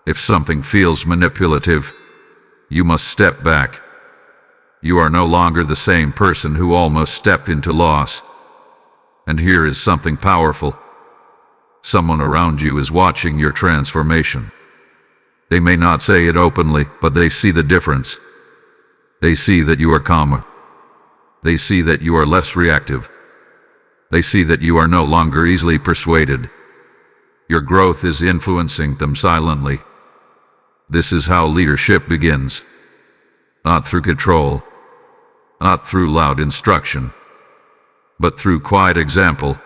If something feels manipulative, you must step back. You are no longer the same person who almost stepped into loss. And here is something powerful. Someone around you is watching your transformation. They may not say it openly, but they see the difference. They see that you are calmer. They see that you are less reactive. They see that you are no longer easily persuaded. Your growth is influencing them silently. This is how leadership begins. Not through control, not through loud instruction, but through quiet example.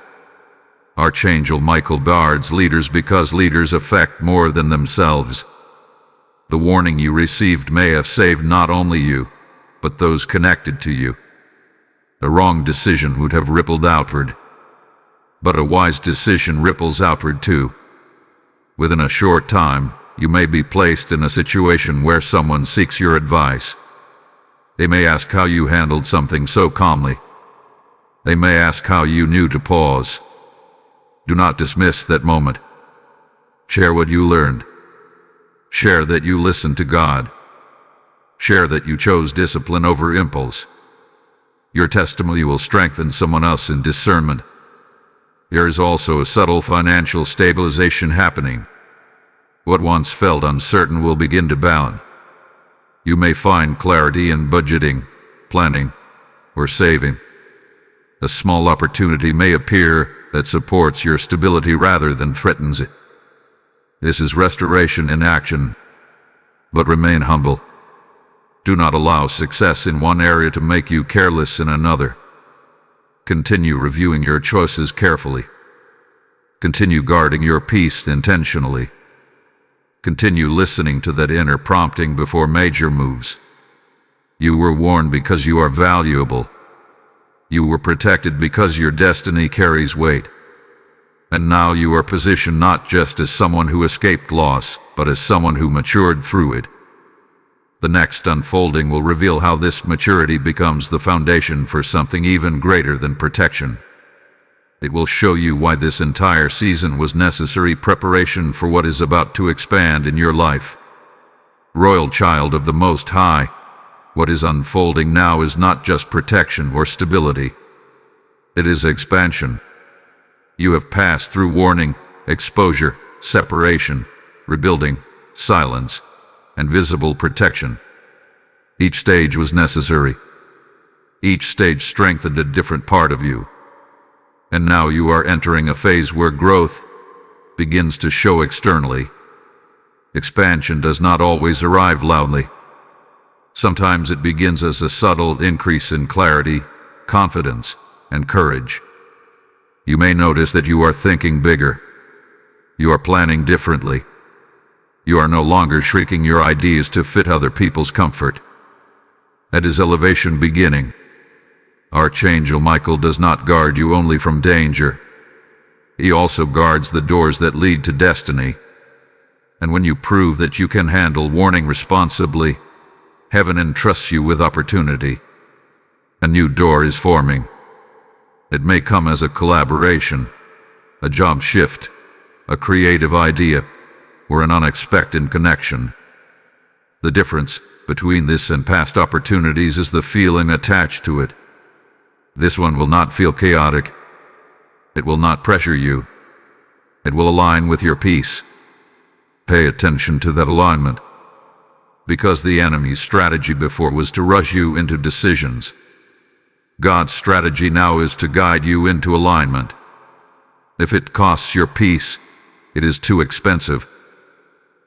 Archangel Michael guards leaders because leaders affect more than themselves. The warning you received may have saved not only you, but those connected to you. A wrong decision would have rippled outward, but a wise decision ripples outward too. Within a short time, you may be placed in a situation where someone seeks your advice. They may ask how you handled something so calmly. They may ask how you knew to pause. Do not dismiss that moment. Share what you learned. Share that you listened to God. Share that you chose discipline over impulse. Your testimony will strengthen someone else in discernment. There is also a subtle financial stabilization happening. What once felt uncertain will begin to balance. You may find clarity in budgeting, planning, or saving. A small opportunity may appear that supports your stability rather than threatens it. This is restoration in action. But remain humble. Do not allow success in one area to make you careless in another. Continue reviewing your choices carefully. Continue guarding your peace intentionally. Continue listening to that inner prompting before major moves. You were warned because you are valuable. You were protected because your destiny carries weight. And now you are positioned not just as someone who escaped loss, but as someone who matured through it. The next unfolding will reveal how this maturity becomes the foundation for something even greater than protection. It will show you why this entire season was necessary preparation for what is about to expand in your life. Royal child of the Most High, what is unfolding now is not just protection or stability. It is expansion. You have passed through warning, exposure, separation, rebuilding, silence, and visible protection. Each stage was necessary. Each stage strengthened a different part of you. And now you are entering a phase where growth begins to show externally. Expansion does not always arrive loudly. Sometimes it begins as a subtle increase in clarity, confidence, and courage. You may notice that you are thinking bigger. You are planning differently. You are no longer shrinking your ideas to fit other people's comfort. That is elevation beginning. Archangel Michael does not guard you only from danger. He also guards the doors that lead to destiny. And when you prove that you can handle warning responsibly, heaven entrusts you with opportunity. A new door is forming. It may come as a collaboration, a job shift, a creative idea, or an unexpected connection. The difference between this and past opportunities is the feeling attached to it. This one will not feel chaotic. It will not pressure you. It will align with your peace. Pay attention to that alignment. Because the enemy's strategy before was to rush you into decisions. God's strategy now is to guide you into alignment. If it costs your peace, it is too expensive.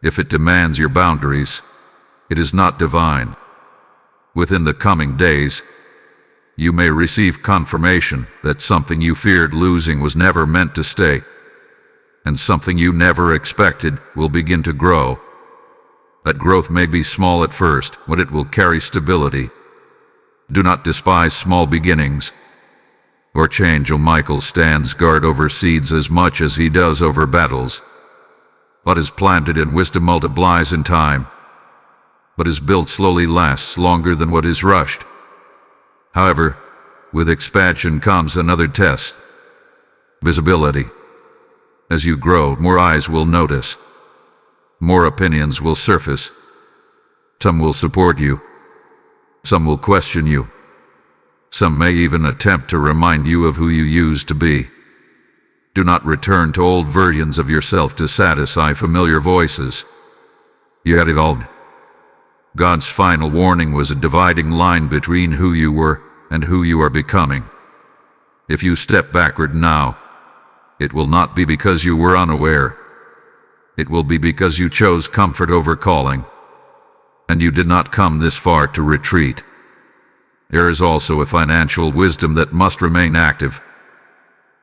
If it demands your boundaries, it is not divine. Within the coming days, you may receive confirmation that something you feared losing was never meant to stay, and something you never expected will begin to grow. That growth may be small at first, but it will carry stability. Do not despise small beginnings. Archangel Michael stands guard over seeds as much as he does over battles. What is planted in wisdom multiplies in time. What is built slowly lasts longer than what is rushed. However, with expansion comes another test. Visibility. As you grow, more eyes will notice. More opinions will surface. Some will support you. Some will question you. Some may even attempt to remind you of who you used to be. Do not return to old versions of yourself to satisfy familiar voices. You had evolved. God's final warning was a dividing line between who you were and who you are becoming. If you step backward now, it will not be because you were unaware. It will be because you chose comfort over calling, and you did not come this far to retreat. There is also a financial wisdom that must remain active.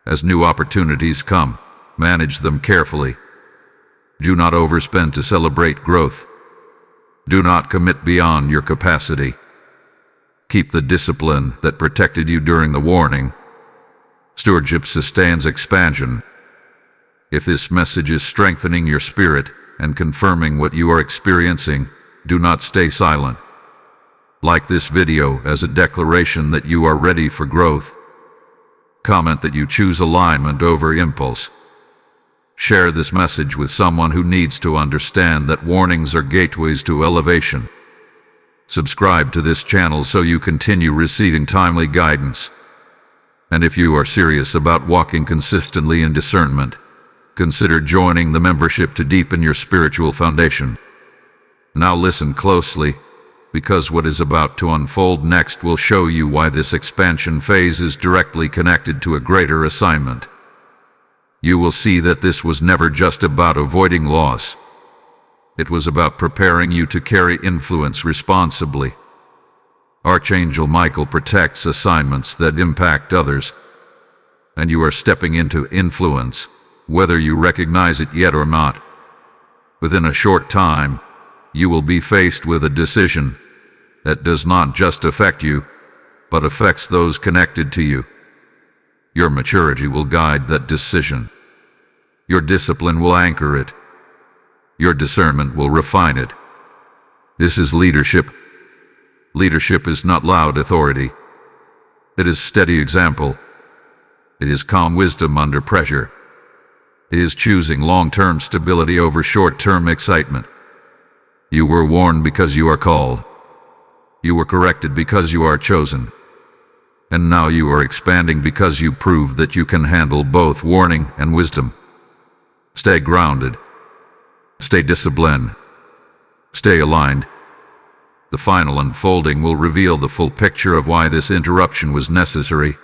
As new opportunities come, manage them carefully. Do not overspend to celebrate growth. Do not commit beyond your capacity. Keep the discipline that protected you during the warning. Stewardship sustains expansion. If this message is strengthening your spirit and confirming what you are experiencing, do not stay silent. Like this video as a declaration that you are ready for growth. Comment that you choose alignment over impulse. Share this message with someone who needs to understand that warnings are gateways to elevation. Subscribe to this channel so you continue receiving timely guidance. And if you are serious about walking consistently in discernment, consider joining the membership to deepen your spiritual foundation. Now listen closely, because what is about to unfold next will show you why this expansion phase is directly connected to a greater assignment. You will see that this was never just about avoiding loss. It was about preparing you to carry influence responsibly. Archangel Michael protects assignments that impact others, and you are stepping into influence, whether you recognize it yet or not. Within a short time, you will be faced with a decision that does not just affect you, but affects those connected to you. Your maturity will guide that decision. Your discipline will anchor it. Your discernment will refine it. This is leadership. Leadership is not loud authority. It is steady example. It is calm wisdom under pressure. It is choosing long-term stability over short-term excitement. You were warned because you are called. You were corrected because you are chosen. And now you are expanding because you prove that you can handle both warning and wisdom. Stay grounded. Stay disciplined. Stay aligned. The final unfolding will reveal the full picture of why this interruption was necessary,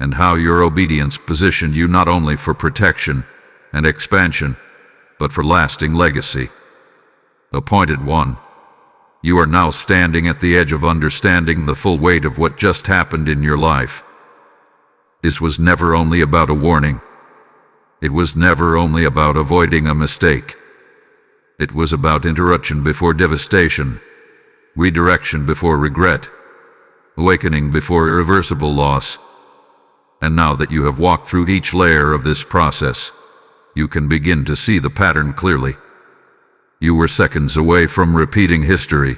and how your obedience positioned you not only for protection and expansion, but for lasting legacy. Appointed One, you are now standing at the edge of understanding the full weight of what just happened in your life. This was never only about a warning. It was never only about avoiding a mistake. It was about interruption before devastation, redirection before regret, awakening before irreversible loss. And now that you have walked through each layer of this process, you can begin to see the pattern clearly. You were seconds away from repeating history.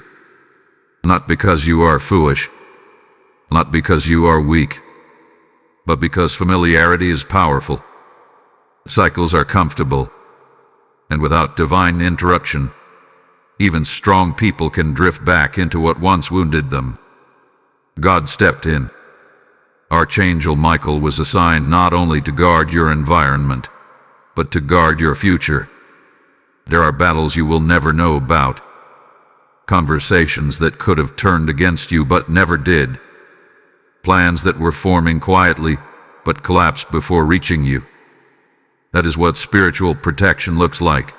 Not because you are foolish, not because you are weak, but because familiarity is powerful. Cycles are comfortable, and without divine interruption, even strong people can drift back into what once wounded them. God stepped in. Archangel Michael was assigned not only to guard your environment, but to guard your future. There are battles you will never know about. Conversations that could have turned against you but never did. Plans that were forming quietly but collapsed before reaching you. That is what spiritual protection looks like.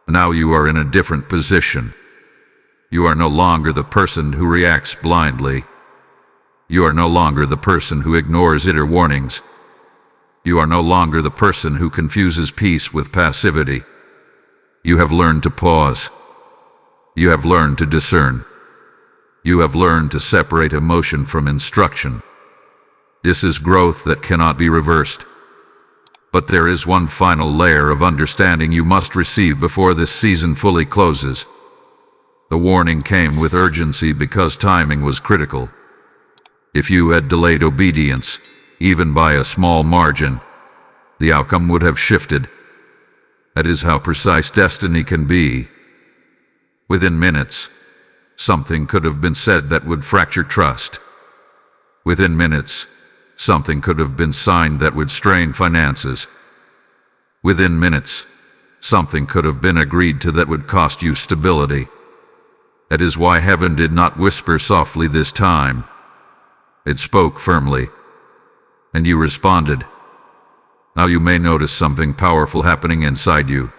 Now you are in a different position. You are no longer the person who reacts blindly. You are no longer the person who ignores inner warnings. You are no longer the person who confuses peace with passivity. You have learned to pause. You have learned to discern. You have learned to separate emotion from instruction. This is growth that cannot be reversed. But there is one final layer of understanding you must receive before this season fully closes. The warning came with urgency because timing was critical. If you had delayed obedience, even by a small margin, the outcome would have shifted. That is how precise destiny can be. Within minutes, something could have been said that would fracture trust. Within minutes, something could have been signed that would strain finances. Within minutes, something could have been agreed to that would cost you stability. That is why heaven did not whisper softly this time. It spoke firmly, and you responded. Now you may notice something powerful happening inside you.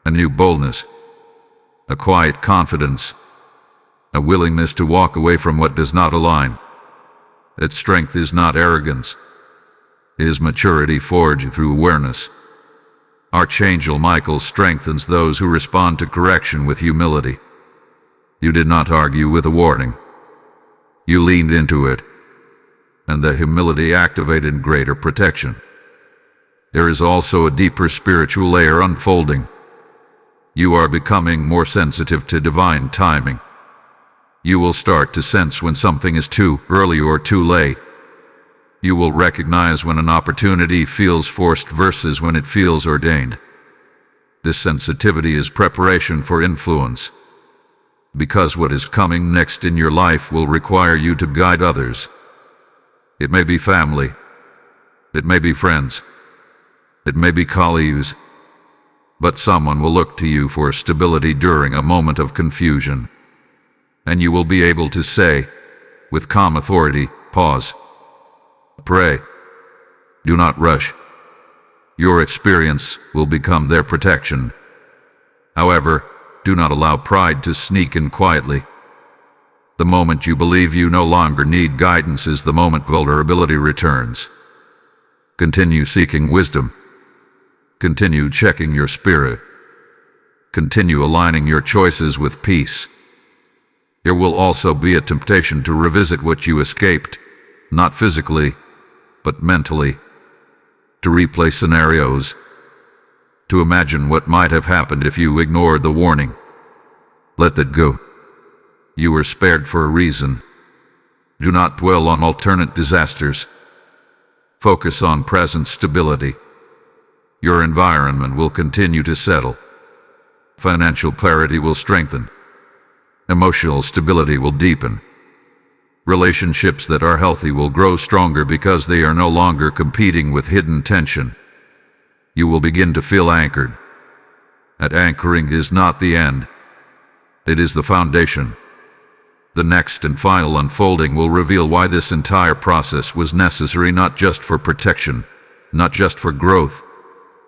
A new boldness, a quiet confidence, a willingness to walk away from what does not align. That strength is not arrogance. It is maturity forged through awareness. Archangel Michael strengthens those who respond to correction with humility. You did not argue with a warning. You leaned into it, and the humility activated greater protection. There is also a deeper spiritual layer unfolding. You are becoming more sensitive to divine timing. You will start to sense when something is too early or too late. You will recognize when an opportunity feels forced versus when it feels ordained. This sensitivity is preparation for influence, because what is coming next in your life will require you to guide others. It may be family. It may be friends. It may be colleagues. But someone will look to you for stability during a moment of confusion. And you will be able to say, with calm authority, pause. Pray. Do not rush. Your experience will become their protection. However, do not allow pride to sneak in quietly. The moment you believe you no longer need guidance is the moment vulnerability returns. Continue seeking wisdom. Continue checking your spirit. Continue aligning your choices with peace. There will also be a temptation to revisit what you escaped, not physically, but mentally. To replay scenarios. To imagine what might have happened if you ignored the warning. Let that go. You were spared for a reason. Do not dwell on alternate disasters. Focus on present stability. Your environment will continue to settle. Financial clarity will strengthen. Emotional stability will deepen. Relationships that are healthy will grow stronger because they are no longer competing with hidden tension. You will begin to feel anchored. That anchoring is not the end. It is the foundation. The next and final unfolding will reveal why this entire process was necessary, not just for protection, not just for growth,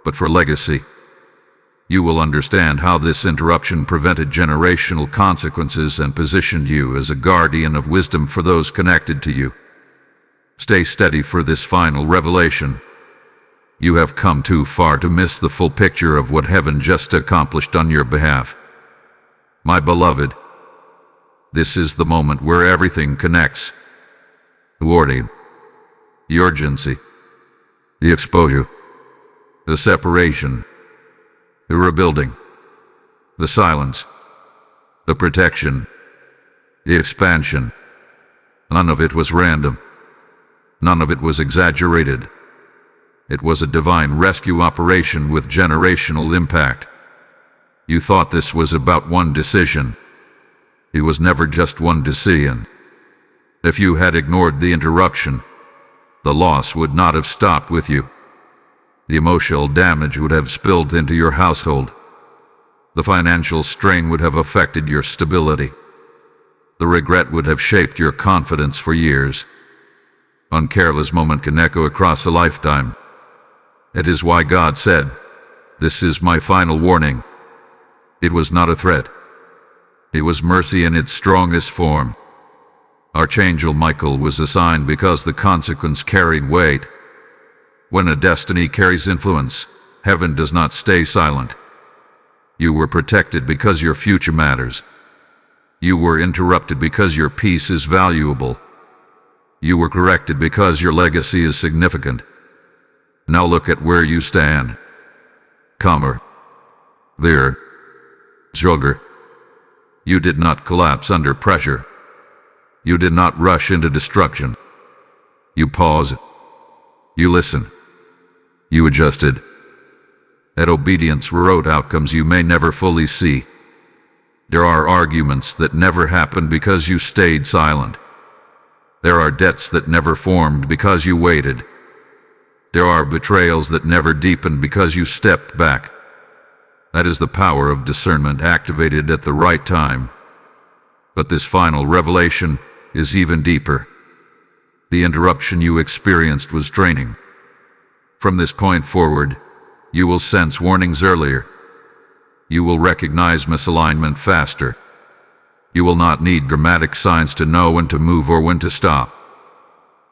but for legacy. You will understand how this interruption prevented generational consequences and positioned you as a guardian of wisdom for those connected to you. Stay steady for this final revelation. You have come too far to miss the full picture of what heaven just accomplished on your behalf. My beloved, this is the moment where everything connects. The warning, the urgency, the exposure, the separation, the rebuilding, the silence, the protection, the expansion. None of it was random. None of it was exaggerated. It was a divine rescue operation with generational impact. You thought this was about one decision. It was never just one decision. If you had ignored the interruption, the loss would not have stopped with you. The emotional damage would have spilled into your household. The financial strain would have affected your stability. The regret would have shaped your confidence for years. One careless moment can echo across a lifetime. It is why God said, "This is my final warning." It was not a threat. It was mercy in its strongest form. Archangel Michael was assigned because the consequence carried weight. When a destiny carries influence, heaven does not stay silent. You were protected because your future matters. You were interrupted because your peace is valuable. You were corrected because your legacy is significant. Now look at where you stand. Kommer. There. Zhogger. You did not collapse under pressure. You did not rush into destruction. You pause. You listen. You adjusted. That obedience wrote outcomes you may never fully see. There are arguments that never happened because you stayed silent. There are debts that never formed because you waited. There are betrayals that never deepened because you stepped back. That is the power of discernment activated at the right time. But this final revelation is even deeper. The interruption you experienced was training. From this point forward, you will sense warnings earlier. You will recognize misalignment faster. You will not need dramatic signs to know when to move or when to stop.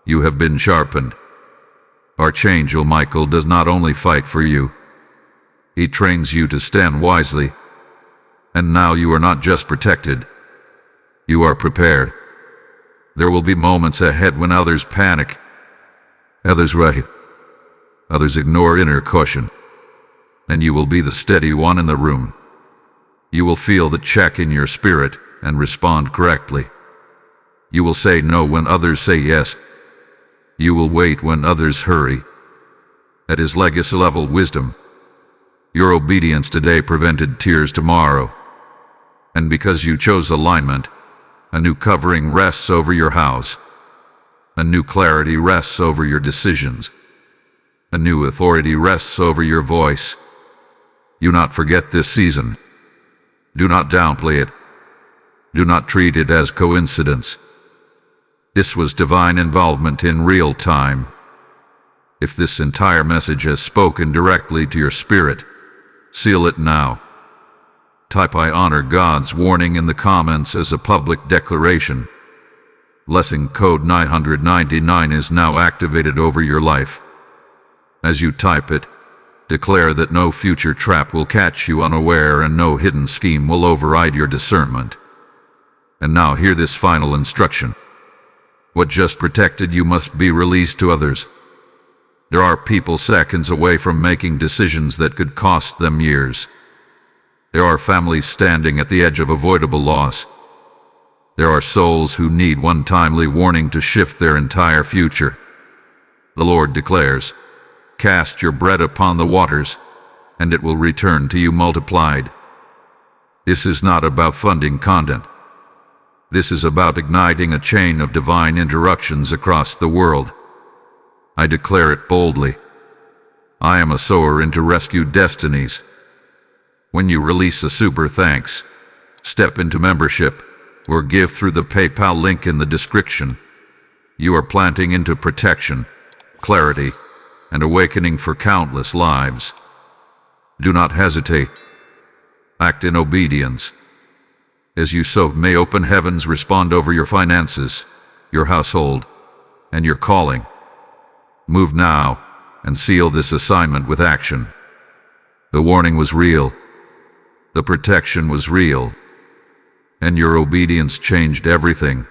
You have been sharpened. Archangel Michael does not only fight for you, he trains you to stand wisely. And now you are not just protected, you are prepared. There will be moments ahead when others panic, others rush, others ignore inner caution, and you will be the steady one in the room. You will feel the check in your spirit and respond correctly. You will say no when others say yes. You will wait when others hurry. That is legacy-level wisdom. Your obedience today prevented tears tomorrow. And because you chose alignment, a new covering rests over your house. A new clarity rests over your decisions. A new authority rests over your voice. Do not forget this season. Do not downplay it. Do not treat it as coincidence. This was divine involvement in real time. If this entire message has spoken directly to your spirit, seal it now. Type "I honor God's warning" in the comments as a public declaration. Blessing code 999 is now activated over your life. As you type it, declare that no future trap will catch you unaware and no hidden scheme will override your discernment. And now hear this final instruction. What just protected you must be released to others. There are people seconds away from making decisions that could cost them years. There are families standing at the edge of avoidable loss. There are souls who need one timely warning to shift their entire future. The Lord declares, "Cast your bread upon the waters, and it will return to you multiplied." This is not about funding content. This is about igniting a chain of divine interruptions across the world. I declare it boldly. I am a sower into rescued destinies. When you release a super thanks, step into membership, or give through the PayPal link in the description, you are planting into protection, clarity, and awakening for countless lives. Do not hesitate. Act in obedience. As you sow, may open heavens respond over your finances, your household, and your calling. Move now and seal this assignment with action. The warning was real. The protection was real. And your obedience changed everything.